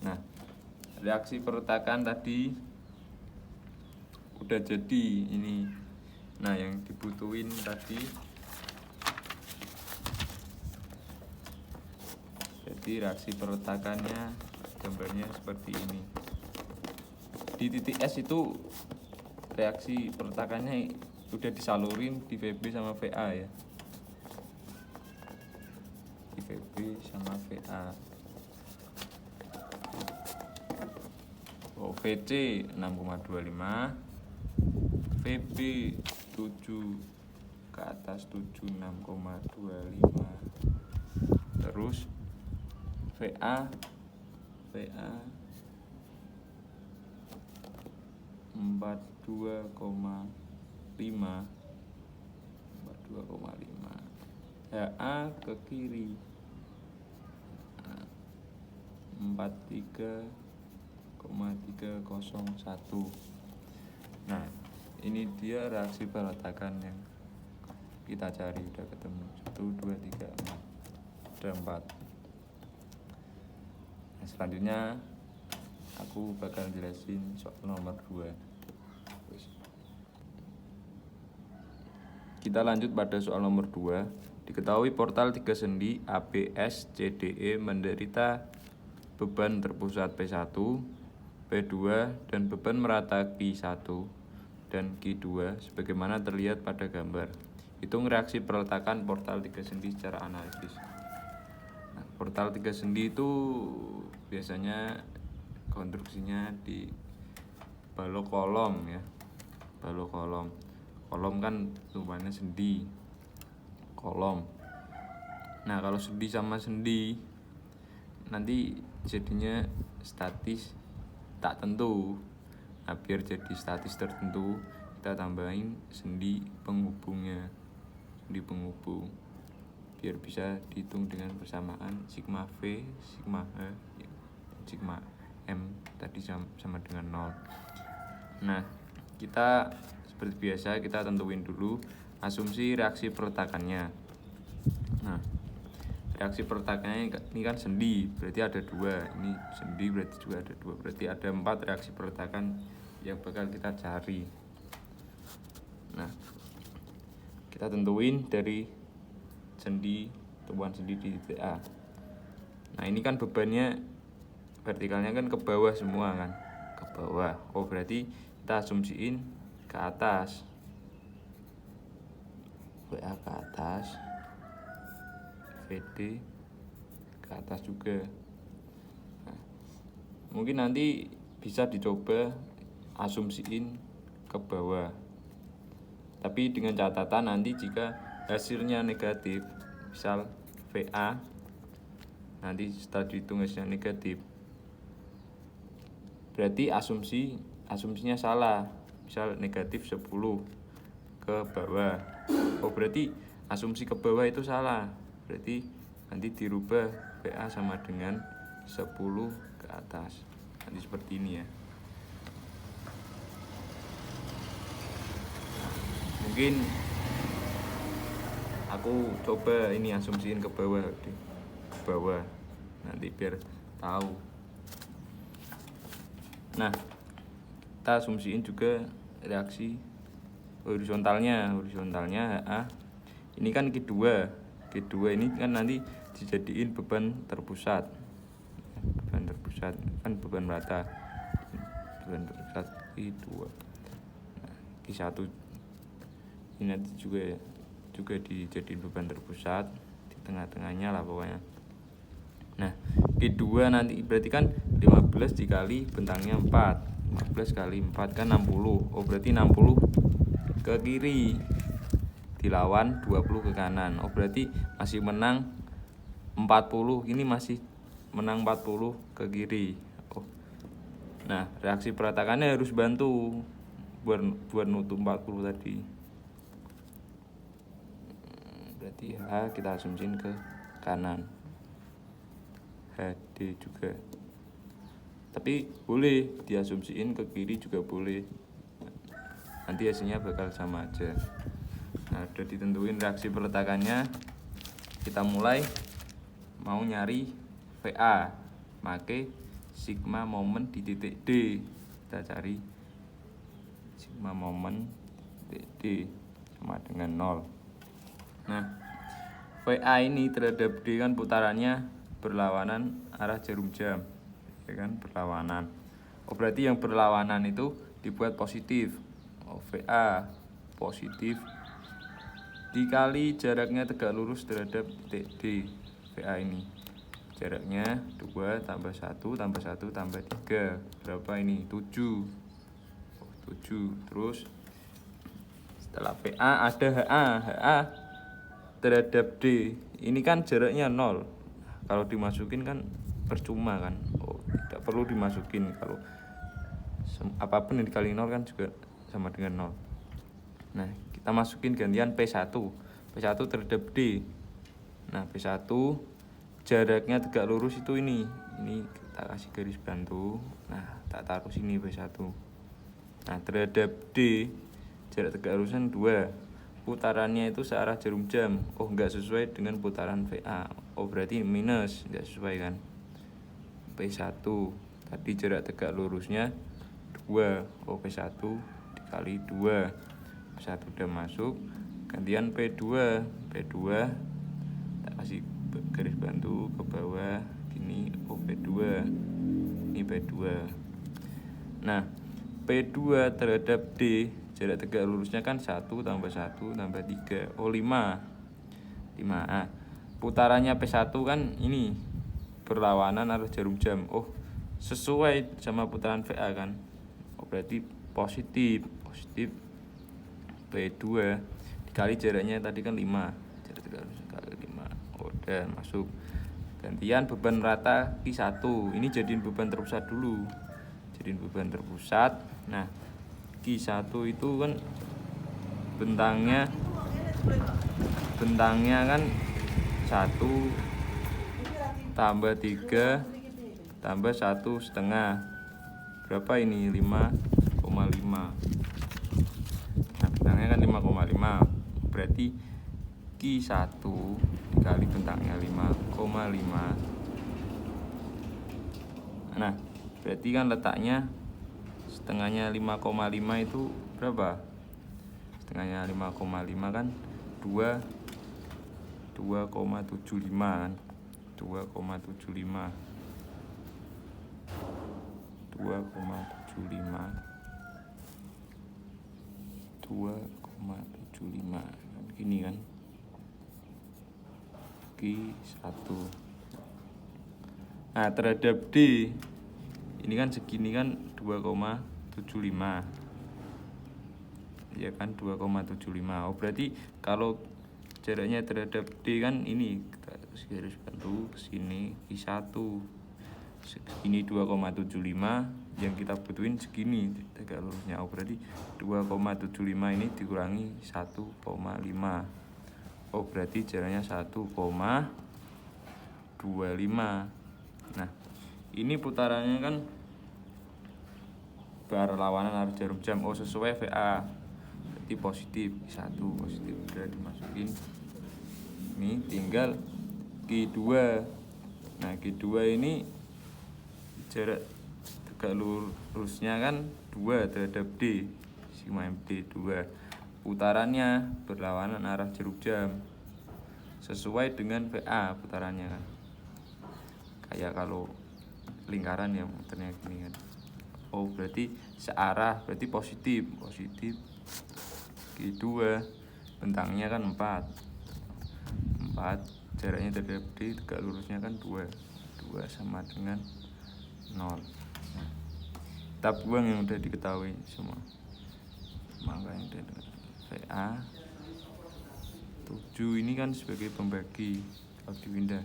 Nah reaksi perletakan tadi udah jadi ini. Nah yang dibutuhin tadi, jadi reaksi perletakannya gambarnya seperti ini. Di titik S itu reaksi perletakannya udah disalurin di VB sama VA ya, di VB sama VA. Oh, VC 6,25, VB 7 ke atas 7 6,25, terus VA 42,5, HA ke kiri 43,301. Nah ini dia reaksi perletakan yang kita cari, udah ketemu 1, 2, 3, 4, ada 4. Nah selanjutnya aku bakal jelasin soal nomor 2. Kita lanjut pada soal nomor 2. Diketahui portal 3 sendi ABS CDE menderita beban terpusat P1, P2, dan beban merata Q1 dan Q2 sebagaimana terlihat pada gambar. Hitung reaksi perletakan portal 3 sendi secara analisis. Nah, portal 3 sendi itu biasanya konstruksinya di balok kolom ya, balok kolom. Kolom kan tumpuannya sendi, kolom. Nah kalau sendi sama sendi nanti jadinya statis tak tentu. Nah biar jadi statis tertentu kita tambahin sendi penghubungnya, sendi penghubung, biar bisa dihitung dengan persamaan sigma V, sigma H, sigma M tadi sama dengan 0. Nah kita seperti biasa kita tentuin dulu asumsi reaksi perletakannya. Nah reaksi perletakannya ini kan sendi, berarti ada 2. Ini sendi berarti juga ada 2, berarti ada 4 reaksi perletakan yang bakal kita cari. Nah kita tentuin dari sendi, tumpuan sendi di titik A. Nah ini kan bebannya vertikalnya kan ke bawah semua kan, ke bawah. Oh berarti kita asumsiin ke atas, WA ke atas, VD ke atas juga. Nah, mungkin nanti bisa dicoba asumsiin ke bawah, tapi dengan catatan nanti jika hasilnya negatif, misal VA nanti setelah dihitung hasilnya negatif, berarti asumsi asumsinya salah, misal negatif 10 ke bawah, oh berarti asumsi ke bawah itu salah, berarti nanti dirubah PA sama dengan 10 ke atas, nanti seperti ini ya. Mungkin aku coba ini asumsiin ke bawah nanti biar tahu. Nah, kita asumsiin juga reaksi horizontalnya HA. Ini kan Q2 ini kan nanti dijadiin beban terpusat kan beban rata, beban terpusat Q2. Nah, Q1 ini nanti juga dijadiin beban terpusat di tengah-tengahnya lah pokoknya. Nah, Q2 nanti berarti kan 15 dikali bentangnya 4, 15 kali 4 kan 60. Oh berarti 60 ke kiri dilawan 20 ke kanan. Oh berarti masih menang 40. Ini masih menang 40 ke kiri. Oh. Nah, reaksi peratakannya harus bantu buat nutup 40 tadi. Berarti H kita asumsiin ke kanan. HD juga. Tapi boleh diasumsiin ke kiri juga boleh. Nanti hasilnya bakal sama aja. Nah, udah ditentuin reaksi peletakannya. Kita mulai mau nyari VA. Make sigma momen di titik D. Kita cari sigma momen titik D sama dengan 0. Nah, VA ini terhadap D kan putarannya berlawanan arah jarum jam, ya kan, berlawanan. Oh berarti yang berlawanan itu dibuat positif. Oh VA positif dikali jaraknya tegak lurus terhadap titik D. VA ini jaraknya 2 tambah 1 tambah 1 tambah 3 berapa ini? 7. Oh, 7. Terus setelah VA ada HA terhadap D. Ini kan jaraknya 0. Kalau dimasukin kan percuma kan. Oh, tidak perlu dimasukin. Kalau apapun yang dikali 0 kan juga sama dengan 0. Nah, kita masukin gantian P1 terhadap D. Nah, P1 jaraknya tegak lurus itu ini kita kasih garis bantu. Nah, tak taruh sini P1. Nah, terhadap D jarak tegak lurusnya 2. Putarannya itu searah jarum jam. Oh enggak sesuai dengan putaran VA. Oh berarti minus, enggak sesuai kan. P1 tadi jarak tegak lurusnya 2. Oh P1 dikali 2. P1 udah masuk. Gantian P2 tak kasih garis bantu ke bawah gini. Oh P2 ini P2. Nah, P2 terhadap D jarak tegak lurusnya kan 1 tambah 1 tambah 3. Oh 5. Putarannya P1 kan ini berlawanan arah jarum jam. Oh sesuai sama putaran VA kan. Oh berarti positif P2 dikali jaraknya tadi kan 5. Jarak tegak lurus kali 5. Oh udah masuk. Gantian beban rata Q1. Ini jadiin beban terpusat dulu. Nah, Q1 itu kan bentangnya kan 1 tambah 3 tambah 1,5. Berapa ini? 5,5. Nah, bentangnya kan 5,5. Berarti Q1 dikali bentangnya 5,5. Nah, berarti kan letaknya setengahnya 5,5 itu berapa? Setengahnya 5,5 kan 2,75 kan. 2,75 gini kan. Q1. Nah, terhadap D ini kan segini kan 2,75. Ya kan 2,75. Oh berarti kalau jaraknya terhadap D kan ini kita garis bantu ke sini Q1. Segini 2,75, yang kita butuhin segini tegak lurusnya. Berarti 2,75 ini dikurangi 1,5. Berarti jaraknya 1,25. Nah, ini putarannya kan berlawanan arah jarum jam. Sesuai VA. Berarti positif, 1 positif. Udah dimasukin. Ini tinggal Q2. Nah, Q2 ini jarak tegak lurusnya kan 2 terhadap D, sigma MD 2. Putarannya berlawanan arah jarum jam. Sesuai dengan VA putarannya kan. Kayak kalau lingkaran ya muternya gini kan. Berarti searah, berarti positif Q2. Bentangnya kan 4, jaraknya terhadap D tegak lurusnya kan 2 sama dengan 0. Kita buang yang udah diketahui semua. Maka yang VA 7 ini kan sebagai pembagi. Kalau dipindah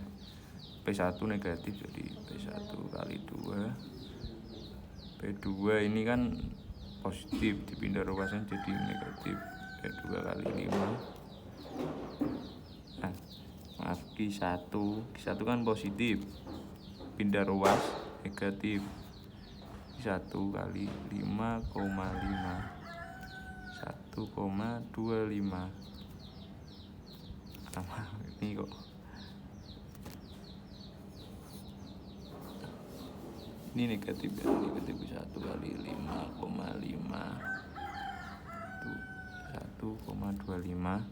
P1 negatif, jadi P1 kali 2. P2 ini kan positif, dipindah ruasnya jadi negatif, P2 kali 5. Nah, maaf, Q1 kan positif, pindah ruas negatif, Q1 kali 5,5, 1,25. Sama ini kok. Ini negatif ya, negatif 1 kali 5,5 itu 1,25.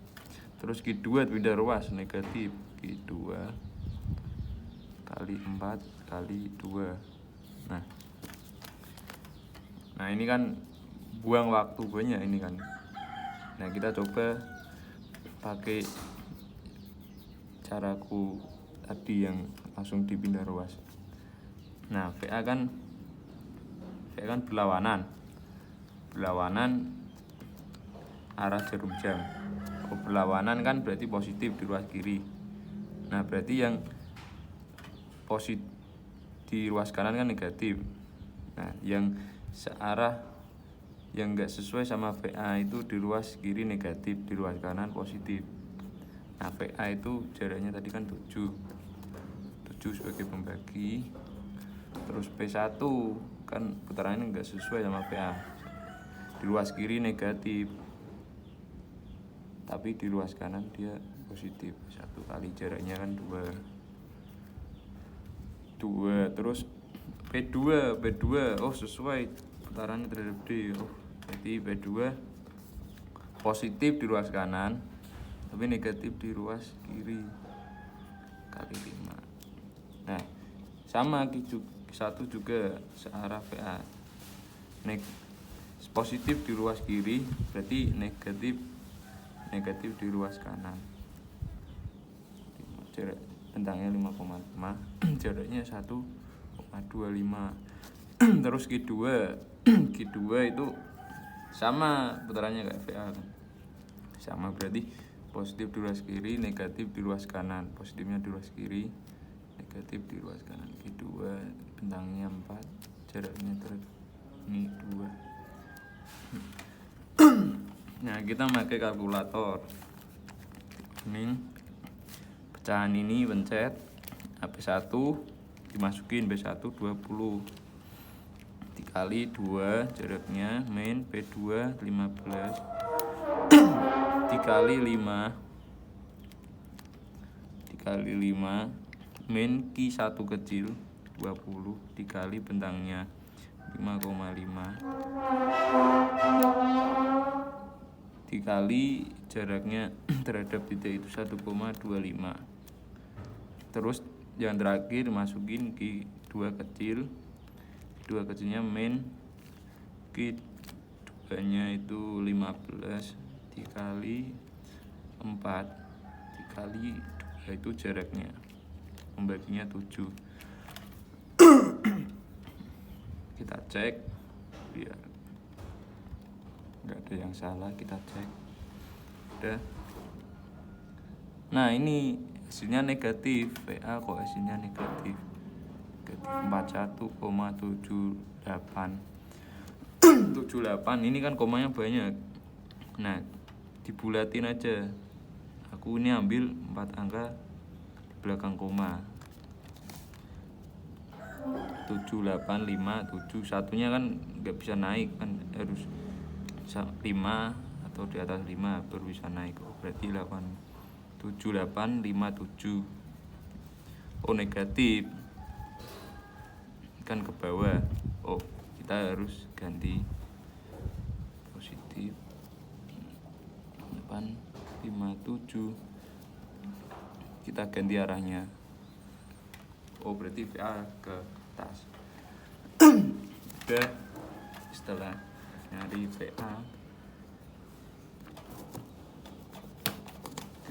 Terus Q2 pindah ruas negatif, Q2 kali 4 kali 2. Nah ini kan buang waktu banyak ini kan. Nah kita coba pakai caraku tadi yang langsung dipindah ruas. Nah VA kan berlawanan arah jarum jam. Berlawanan kan berarti positif di ruas kiri. Nah berarti yang positif di ruas kanan kan negatif. Nah yang searah yang enggak sesuai sama VA itu di ruas kiri negatif, di ruas kanan positif. Nah VA itu jaraknya tadi kan 7 sebagai pembagi. Terus P1 kan putarannya enggak sesuai sama VA, di ruas kiri negatif, tapi di ruas kanan dia positif. 1 kali jaraknya kan 2. Terus P2 sesuai putarannya terhadap D. Berarti P2 positif di ruas kanan tapi negatif di ruas kiri, kali 5. Nah sama Q1 juga searah VA. Positif di ruas kiri berarti negatif di ruas kanan. Jarak bentangnya 5,5, jaraknya 1,25. Terus Q2 itu sama putarannya kayak VA kan. Sama, berarti positif di ruas kiri, negatif di ruas kanan. Positifnya di ruas kiri, negatif di ruas kanan. Q2 bentangnya 4, jaraknya ini 2. Nah kita pakai kalkulator. Ini pecahan ini pencet P1 dimasukin B1 20 dikali 2 jaraknya min P2 15 dikali 5 min Q1 kecil 20 dikali bentangnya 5,5 dikali jaraknya terhadap titik itu 1,25. Terus yang terakhir masukin Q2 kecilnya min Q2 nya itu 15 dikali 4 dikali 2 itu jaraknya, membaginya 7. Kita cek biar nggak ada yang salah, kita cek udah. Nah ini hasilnya negatif, VA kok hasilnya negatif negatif 41,78. 78 ini kan komanya banyak. Nah, dibulatin aja. Aku ini ambil 4 angka di belakang koma. 7857, satunya kan nggak bisa naik kan, harus 5 atau di atas 5 baru bisa naik. Berarti 7857. Oh, negatif kan ke bawah. Oh, kita harus ganti positif 857. Kita ganti arahnya. Oh, berarti VA ke atas. Udah, setelah nyari VA,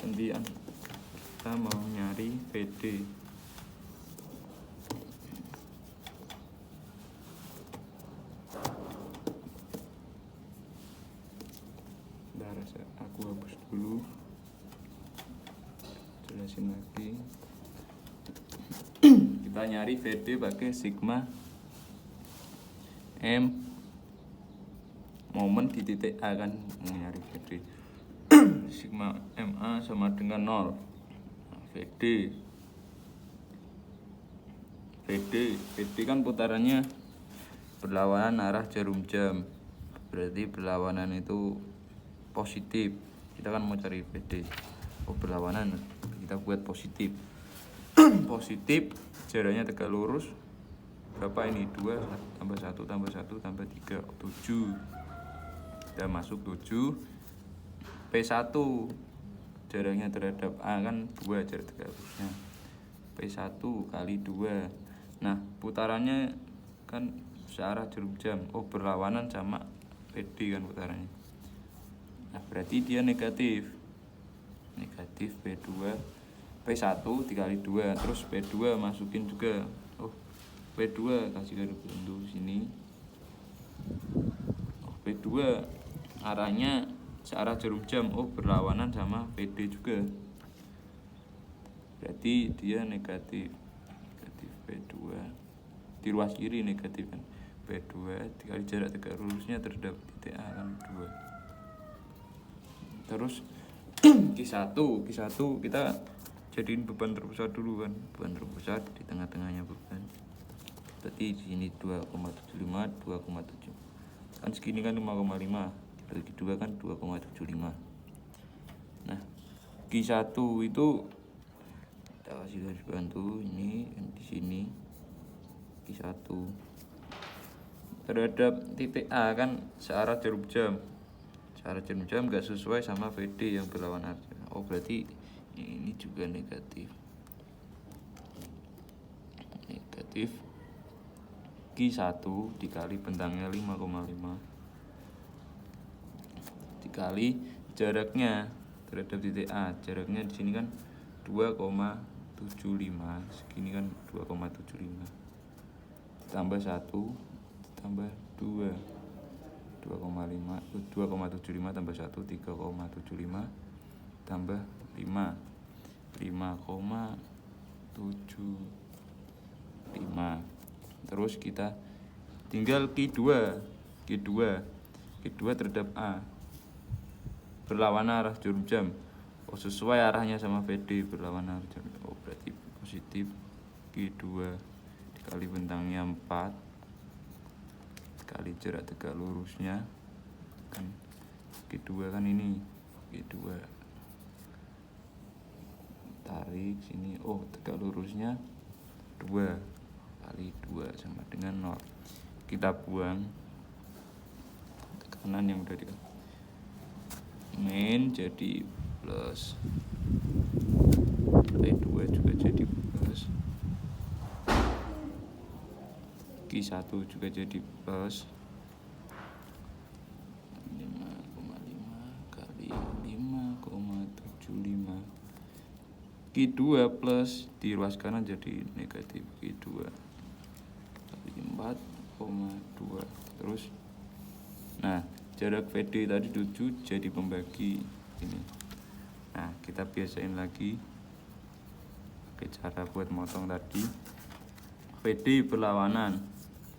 gantian kita mau nyari VD. Aku hapus dulu, jelasin lagi. Kita nyari VD pakai sigma M momen di titik A kan, nyari VD. Sigma MA sama dengan 0. VD kan putarannya berlawanan arah jarum jam, berarti berlawanan itu positif. Kita kan mau cari VD. Oh, berlawanan, kita buat positif. Positif, jaraknya tegak lurus. Berapa ini? 2 tambah 1 tambah 1 tambah 3, 7. Kita masuk 7. P1 jaraknya terhadap A kan 2 jarak tegak lurusnya. P1 kali 2. Nah, putarannya kan searah jarum jam. Oh, berlawanan sama PD kan putarannya. Nah, berarti dia negatif P2. P1 dikali 2, terus P2 masukin juga. Oh, P2 kasih garis buntu sini. Oh, P2 arahnya searah jarum jam. Oh, berlawanan sama PD juga. Berarti dia negatif P2. Di ruas kiri negatif kan. P2 dikali jarak tegak lurusnya terhadap titik A kan 2. Terus Q1 kita jadiin beban terbesar dulu kan. Beban terbesar di tengah-tengahnya beban. Berarti di sini 2,75, 2,7. Kan segini kan 5,5. Dibagi 2 kan 2,75. Nah, Q1 itu kita kasih garis bantu ini di sini. Q1 terhadap titik A kan searah jarum jam. Searah jarum jam gak sesuai sama VD yang berlawan arah. Oh, berarti ini juga negatif Q1 dikali bentangnya 5,5 dikali jaraknya terhadap titik A. Jaraknya di sini kan 2,75, segini kan 2,75 tambah 1 tambah 2, 2,75 tambah 1, 3,75 tambah 5, 5,75. Terus kita tinggal Q2 terhadap A, berlawanan arah jarum jam. Oh, sesuai arahnya sama VD, berlawanan arah jarum jam. Oh, berarti positif Q2 dikali bentangnya 4 kali jarak tegak lurusnya kan. Q2 kan ini Q2, tarik sini. Oh, tegak lurusnya 2 kali 2 sama dengan 0. Kita buang tekanan yang udah dikasih. Min jadi plus, P2 juga jadi plus, Q1 juga jadi plus 5,5 kali 5,75. Q2 plus di ruas kanan jadi negatif Q2 kali 4,2. Terus nah, jarak VD tadi 7 jadi pembagi ini. Nah, kita biasain lagi pakai cara buat motong tadi. VD berlawanan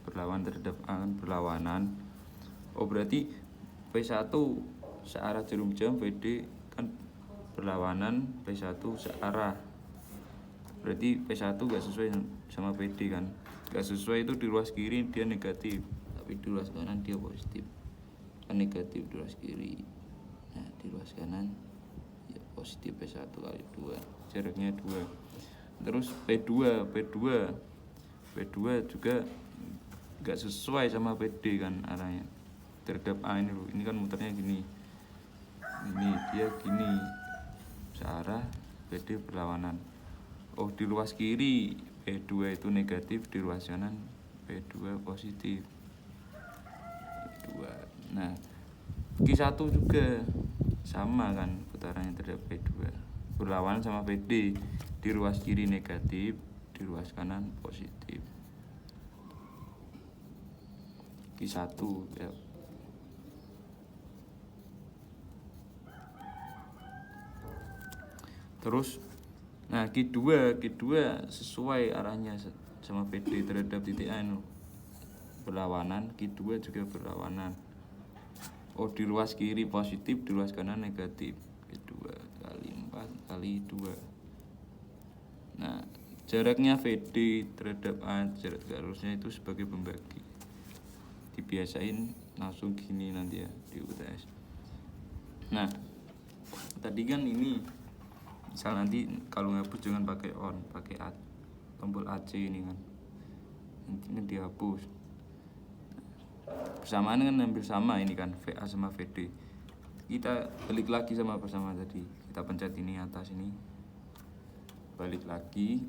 terhadap A kan berlawanan. Oh berarti P1 searah jarum jam, VD kan berlawanan, P1 searah. Berarti P1 gak sesuai sama PD kan. Gak sesuai, itu di ruas kiri dia negatif, tapi di ruas kanan dia positif. Kan negatif di ruas kiri. Nah, di ruas kanan ya positif P1 kali 2. Jaraknya 2. Terus P2 juga gak sesuai sama PD kan arahnya. Terhadap A ini loh. Ini kan muternya gini. Ini dia gini. Searah, PD berlawanan. Oh, di ruas kiri P2 itu negatif, di ruas kanan P2 positif. P2. Nah, Q1 juga sama kan putarannya terhadap P2. Berlawanan sama PD, di ruas kiri negatif, di ruas kanan positif. Q1 ya. Terus nah Q2 sesuai arahnya sama PD terhadap titik A ini. Berlawanan, Q2 juga berlawanan. Oh, di ruas kiri positif, di ruas kanan negatif. Q2 kali 4 kali 2. Nah, jaraknya VD terhadap A, jarak harusnya itu sebagai pembagi. Dibiasain langsung gini nanti ya di UTS. Nah, tadi kan ini misal nanti kalau ngapus jangan pakai on, pakai tombol AC ini kan, intinya dihapus. Bersamaan kan hampir sama ini kan, VA sama VD. Kita balik lagi sama bersama tadi, kita pencet ini atas ini, balik lagi.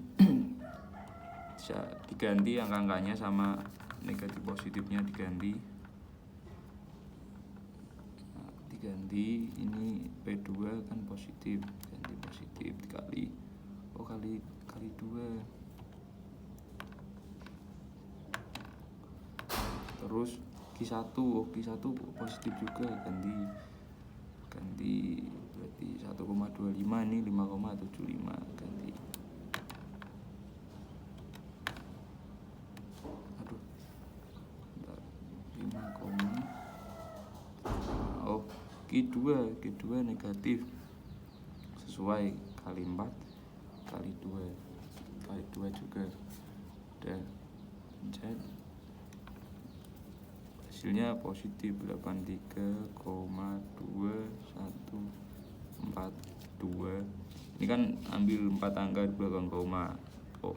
Bisa diganti angka-angkanya sama negatif positifnya diganti. Nah, diganti ini P2 kan positif, ganti positif dikali kali 2. Terus Q1 positif juga, ganti berarti 1,25 ini 5,75 ganti. Aduh. Bentar. 5, oh Q2 negatif sesuai kali 4 kali 2 juga udah pencet, hasilnya positif 83,2142. Ini kan ambil 4 angka di belakang koma. Oh,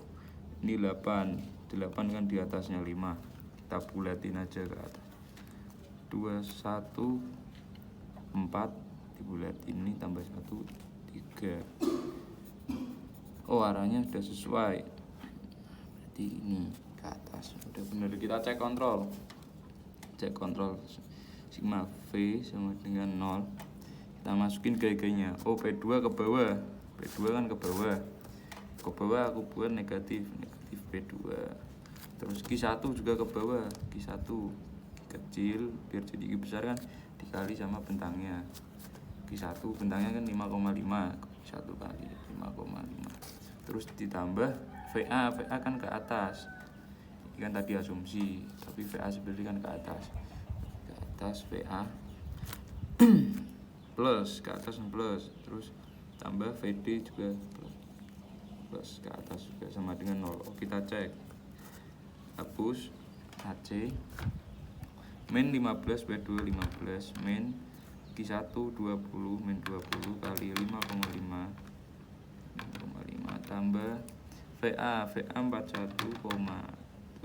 ini 8 kan di atasnya 5, kita bulatin aja ke atas. 21,4 dibulatin, ini tambah 1, 3. Oh, arahnya sudah sesuai, berarti ini ke atas udah benar. Kita cek kontrol sigma V sama dengan 0. Kita masukin gaya-gayanya. Oh, P2 ke bawah, P2 kan ke bawah aku buat negatif P2. Terus Q1 juga ke bawah, Q1 kecil biar jadi Q besar kan, dikali sama bentangnya. Q1 bentangnya kan 5,5, 1 kali 5,5. Terus ditambah VA kan ke atas. Ini kan tadi asumsi, tapi VA sebenarnya kan ke atas VA plus, ke atas plus, terus tambah VD juga plus ke atas juga sama dengan 0. Oh, kita cek, hapus AC, min 15 P2 15, min Q1 20, min 20 kali 5,5 tambah VA 41,7857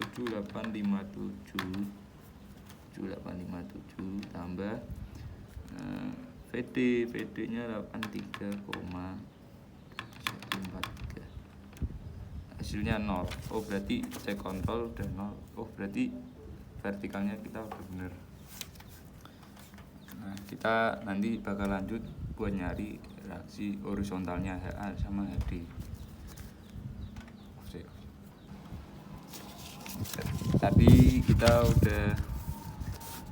tambah VD nya 83,143, hasilnya 0. Oh, berarti cek kontrol udah 0. Oh, berarti vertikalnya kita udah bener. Nah, kita nanti bakal lanjut buat nyari reaksi horizontalnya HA sama HD. Tadi kita udah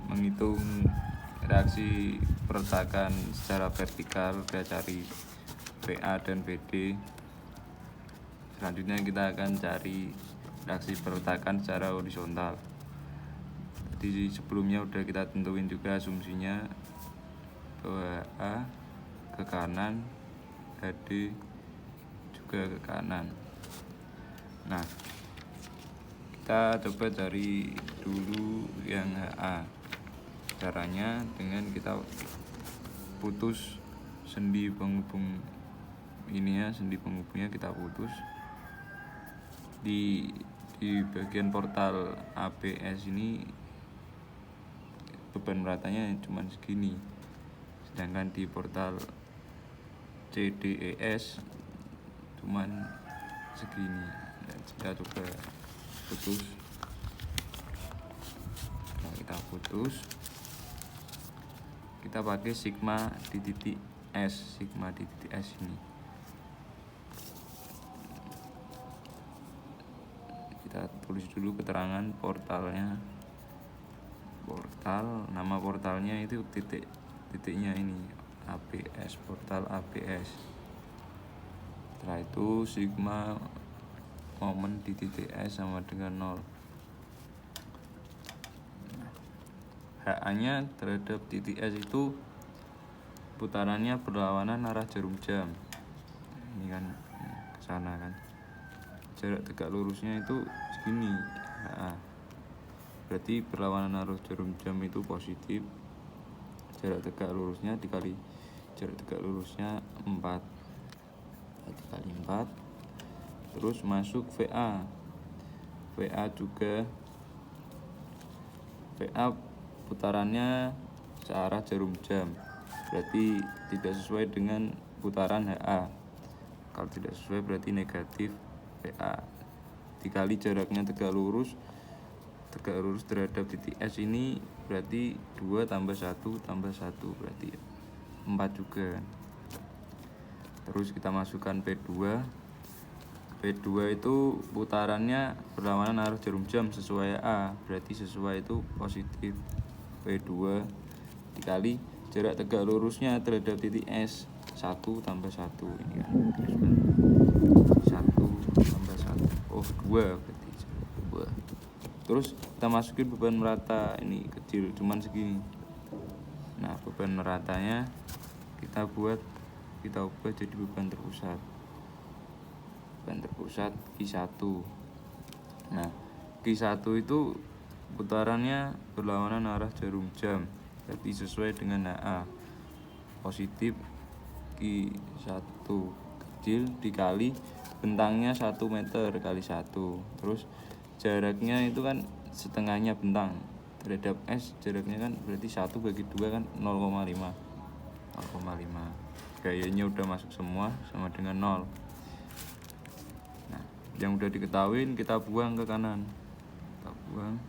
menghitung reaksi peretakan secara vertikal, udah cari VA dan VD. Selanjutnya kita akan cari reaksi perletakan secara horizontal. Di sebelumnya udah kita tentuin juga asumsinya bahwa HA ke kanan, HD juga ke kanan. Nah, kita coba cari dulu yang HA. Caranya dengan kita putus sendi penghubung ini ya, sendi penghubungnya kita putus di bagian portal ABS ini. Beban meratanya cuma segini, sedangkan di portal CDES cuma segini. Dan kita coba putus. Nah, kita putus, kita pakai sigma di titik S, sigma di titik S ini. Kita tulis dulu keterangan portalnya. Portal, nama portalnya itu titiknya ini, ABS, portal ABS. Setelah itu sigma momen di titik S sama dengan 0. HA nya terhadap titik S itu putarannya berlawanan arah jarum jam. Ini kan ke sana kan. Jarak tegak lurusnya itu segini, HA. Berarti berlawanan arah jarum jam itu positif. Jarak tegak lurusnya dikali jarak tegak lurusnya 4. Dikali 4. Terus masuk VA. VA juga VA putarannya searah jarum jam. Berarti tidak sesuai dengan putaran HA. Kalau tidak sesuai berarti negatif VA. Dikali jaraknya tegak lurus terhadap titik S ini berarti 2 tambah 1 tambah 1 berarti 4 juga. Terus kita masukkan P2. P2 itu putarannya berlawanan arah jarum jam sesuai A, berarti sesuai itu positif. P2 dikali jarak tegak lurusnya terhadap titik S, 1 tambah 1 ini kan. 1 tambah 1. Oh, 2 berarti 2. Terus kita masukin beban merata, ini kecil cuman segini. Nah, beban meratanya kita ubah jadi beban terpusat. Beban terpusat Q1. Nah, Q1 itu putarannya berlawanan arah jarum jam, berarti sesuai dengan HA. Positif Q1 kecil dikali bentangnya 1 meter kali 1. Terus jaraknya itu kan setengahnya bentang terhadap S, jaraknya kan berarti 1 bagi 2 kan 0,5. Gayanya udah masuk semua sama dengan 0. Nah, yang udah diketahui kita buang ke kanan. Kita buang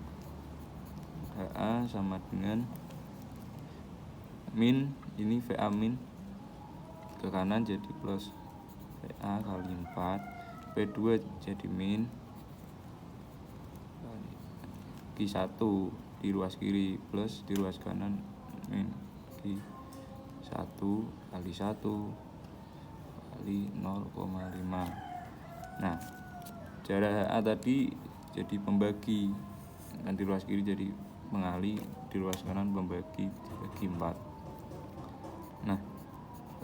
HA sama dengan min, ini VA min ke kanan jadi plus VA kali 4. P2 jadi min Q1 di ruas kiri plus di ruas kanan min Q1 kali 1 kali 0,5. Nah, jarak HA tadi jadi pembagi, kan di ruas kiri jadi mengali, di ruas kanan pembagi dibagi 4. Nah,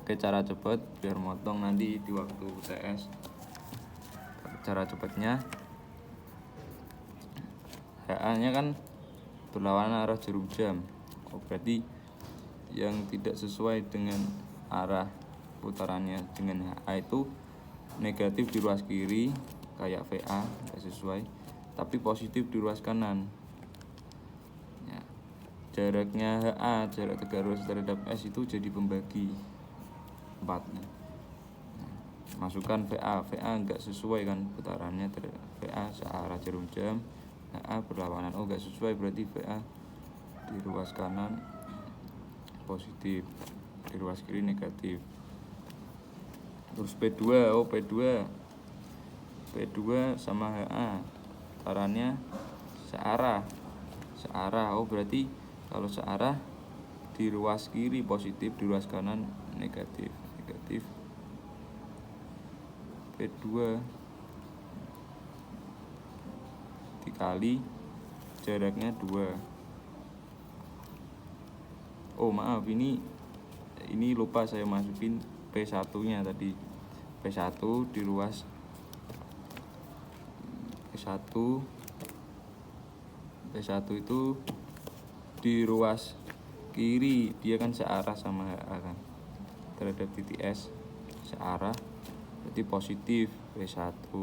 pakai cara cepat biar motong nanti di waktu UTS. Cara cepatnya HA nya kan berlawanan arah jarum jam. Oh, berarti yang tidak sesuai dengan arah putarannya dengan HA itu negatif di ruas kiri kayak VA, nggak sesuai, tapi positif di ruas kanan ya. Jaraknya HA, jarak tegak lurus terhadap S itu jadi pembagi 4. Nah, masukkan VA nggak sesuai kan putarannya terhadap VA searah jarum jam. HA berlawanan, oh nggak sesuai, berarti VA di ruas kanan positif, di ruas kiri negatif. Terus P2, oh P2 sama HA putarannya searah, oh berarti kalau searah di ruas kiri positif, di ruas kanan negatif. P2 dikali jaraknya 2. Oh maaf, ini lupa saya masukin P1 nya tadi. P1 diruas P1 itu di ruas kiri, dia kan searah sama HA kan, terhadap titik S searah, berarti positif. P1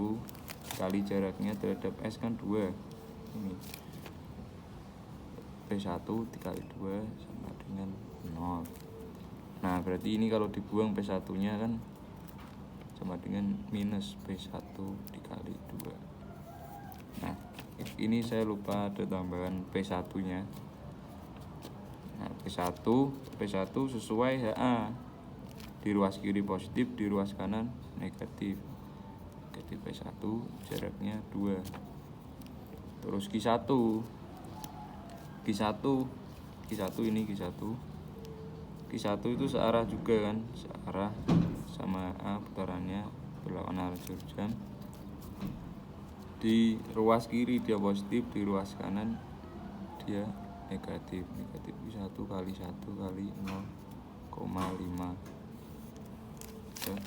kali jaraknya terhadap S kan 2, ini P1 dikali 2 sama dengan 0. Nah berarti ini kalau dibuang P1 nya kan sama dengan minus P1 dikali 2. Nah ini saya lupa ada tambahan P1 nya. Nah P1 sesuai HA, di ruas kiri positif, di ruas kanan negatif. Jadi P1 jaraknya 2. Terus Q1 itu searah juga kan, searah sama A, putarannya berlawanan arah jarum jam. Di ruas kiri dia positif, di ruas kanan dia negatif. Q1 kali 1 kali 0,5. Ya.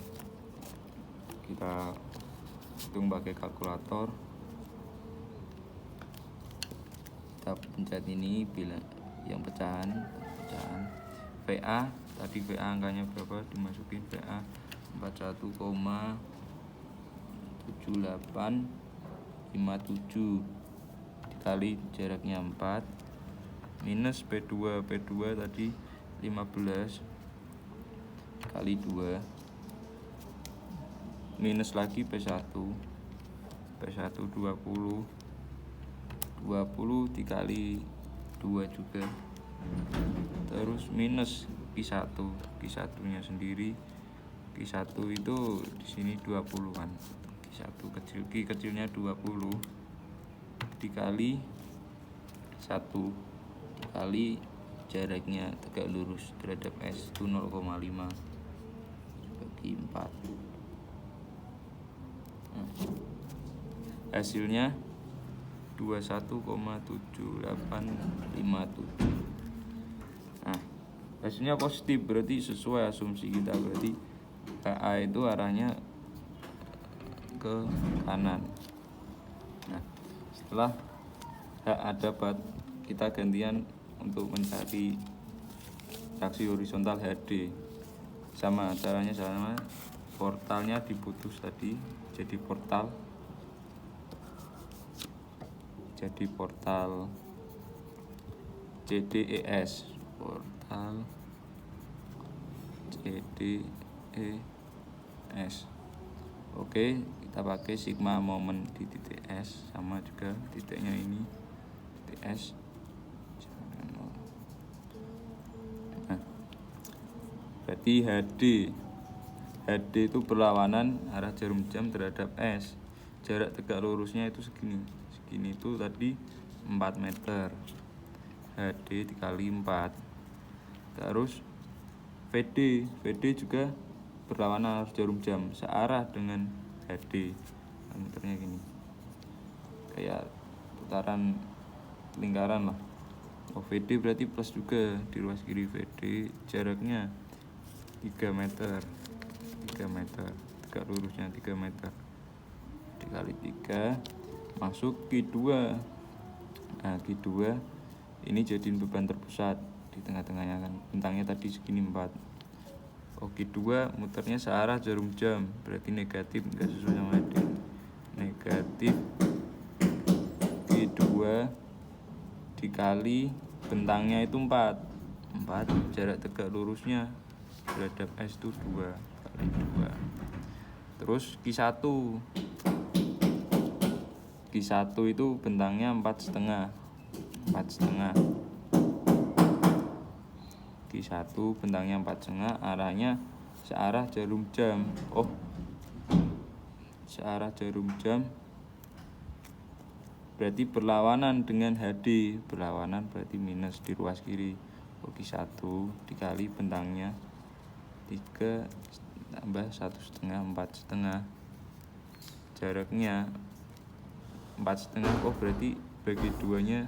Kita hitung pakai kalkulator. Kita pencet ini, bilang yang pecahan VA, tadi VA angkanya berapa, dimasukin VA 41,7857 dikali jaraknya 4 minus P2 tadi 15 kali 2 minus lagi P1 20 dikali 2 juga, terus minus Q1 nya sendiri. Q1 itu di sini 20 kan, Q kecilnya 20 dikali 1 kali jaraknya tegak lurus terhadap S itu 0,5 bagi 4. Hasilnya 21,7857. Nah hasilnya positif, berarti sesuai asumsi kita, berarti HA itu arahnya ke kanan. Nah setelah HA dapat, kita gantian untuk mencari aksi horizontal HD. Sama caranya, portalnya diputus tadi jadi portal CDES, portal CDES. Oke, kita pakai sigma momen di titik S, sama juga titiknya ini titik S. Nah, berarti HD itu berlawanan arah jarum jam terhadap S. Jarak tegak lurusnya itu segini itu tadi 4 meter. HD dikali 4. Terus VD juga berlawanan arah jarum jam, searah dengan HD. Muternya gini, kayak putaran lingkaran lah. VD berarti plus juga, di ruas kiri VD jaraknya 3 meter, tegak lurusnya 3 meter dikali 3 masuk Q2. Nah Q2 ini jadiin beban terpusat di tengah-tengahnya kan, bentangnya tadi segini 4. Q2 muternya searah jarum jam, berarti negatif, enggak sesuai sama ID. Negatif Q2 dikali bentangnya itu 4, jarak tegak lurusnya terhadap S itu 2 kali 2. Terus Q1 itu bentangnya 4,5. Q1 bentangnya 4,5, arahnya searah jarum jam. Searah jarum jam berarti berlawanan dengan HD, berarti minus di ruas kiri. Q1 dikali bentangnya 3 tambah 1,5, 4,5, jaraknya 4,5. Oh berarti bagi 2-nya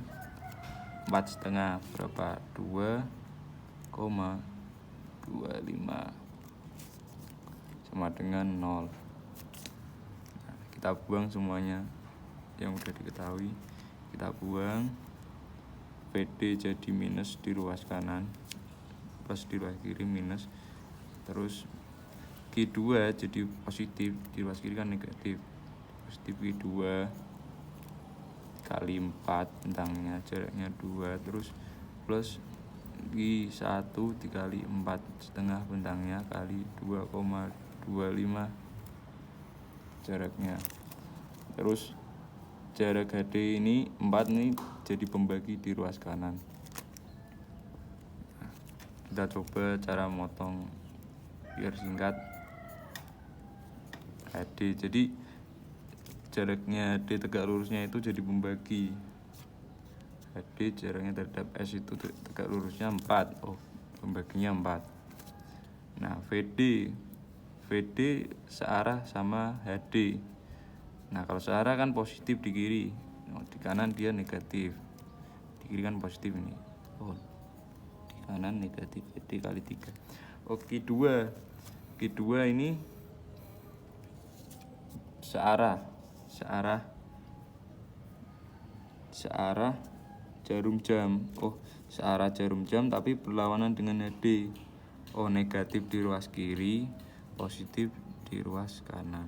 4,5 berapa? 2,25 sama dengan 0. Nah, kita buang semuanya yang udah diketahui, kita buang. PD jadi minus di ruas kanan, plus di ruas kiri minus. Terus Q2 jadi positif, di ruas kiri kan negatif, positif Q2 kali 4 bentangnya, jaraknya 2. Terus plus Q1 dikali 4,5 bentangnya kali 2,25 jaraknya. Terus jarak HD ini 4 nih jadi pembagi di ruas kanan. Nah, kita coba cara motong biar singkat. HD jadi jaraknya HD tegak lurusnya itu jadi pembagi. HD jaraknya terhadap S itu tegak lurusnya 4. Oh, pembaginya 4. Nah, VD searah sama HD. Nah, kalau searah kan positif di kiri, di kanan dia negatif. Di kiri kan positif ini. Oh, di kanan negatif, VD kali 3. Oke, Q2 ini searah jarum jam. Oh, searah jarum jam tapi berlawanan dengan HD. Oh, negatif di ruas kiri, positif di ruas kanan.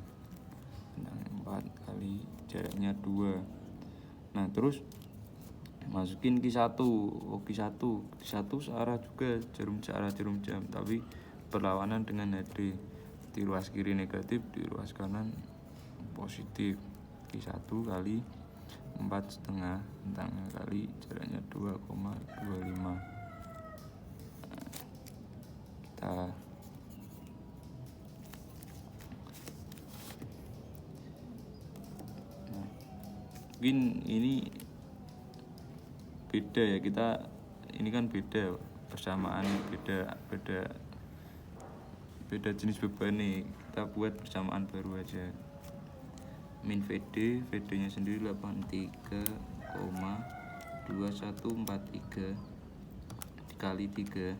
4 kali jaraknya 2. Nah, terus masukin Q1. Oh, Q1 searah juga searah jarum jam tapi berlawanan dengan HD. Di ruas kiri negatif, di ruas kanan positif. Q1 kali 4,5 bentangnya kali jaraknya 2,25. Kita mungkin ini beda ya, kita ini kan beda persamaan, beda jenis beban nih. Kita buat persamaan baru aja. Min VD nya sendiri 83,2143 dikali 3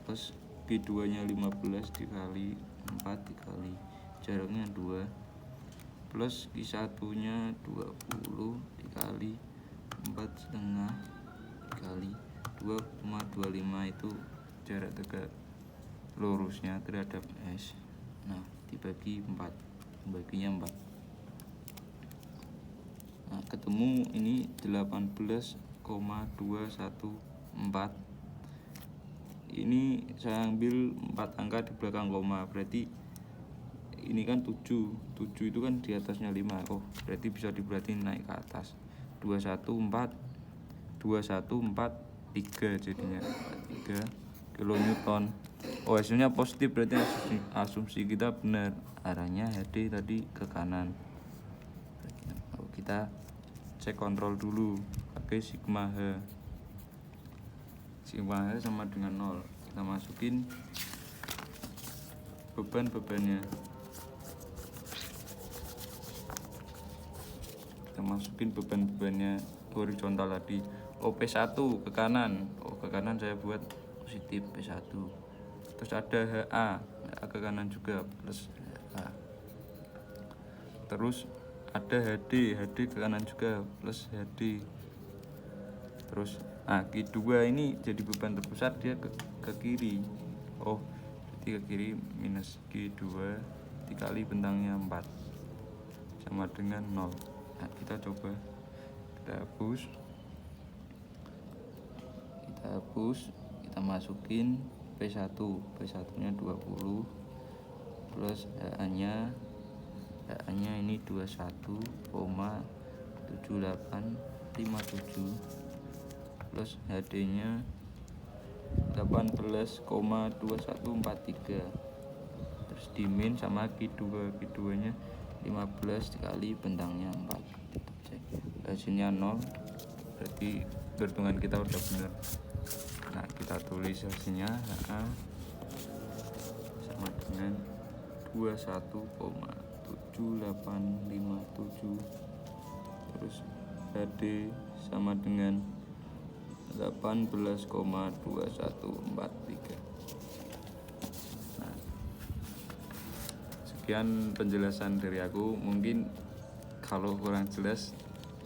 plus Q2 nya 15 dikali 4 dikali jaraknya 2 plus Q1 nya 20 dikali 4,5 dikali 2,25 itu jarak tegak lurusnya terhadap S. Nah, dibagi 4, baginya 4. Nah, ketemu ini 18,214. Ini saya ambil 4 angka di belakang koma, berarti ini kan 7 itu kan di atasnya 5. Oh, berarti bisa diperhatiin naik ke atas. 2143 jadinya 3 kilonewton. Oh, hasilnya positif, berarti asumsi kita benar, arahnya HD tadi ke kanan. Oh, kita cek kontrol dulu pakai sigma H sama dengan 0. Kita masukin bebannya, horizontal tadi. Oh, P1 ke kanan. Oh, ke kanan saya buat positif P1. Terus ada HA ke kanan juga plus HA. Terus ada HD ke kanan juga plus HD. Terus Q2 ini jadi beban terpusat, dia ke kiri. Oh, jadi ke kiri minus Q2 dikali bentangnya 4 sama dengan 0. Nah, kita coba, kita hapus, kita masukin P1 nya 20 plus HA nya ini 21,7857 plus HD nya 18,2143. Terus dimin sama Q2 nya 15 dikali bentangnya 4. Kita cek hasilnya 0, berarti perhitungan kita udah benar. Nah, kita tulis hasilnya HA sama dengan 21,7857 terus HD sama dengan 18,2143. Nah, sekian penjelasan dari aku. Mungkin kalau kurang jelas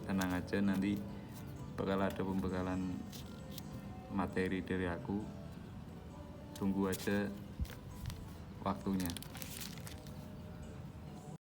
tenang aja, nanti bakal ada pembekalan materi dari aku. Tunggu aja waktunya.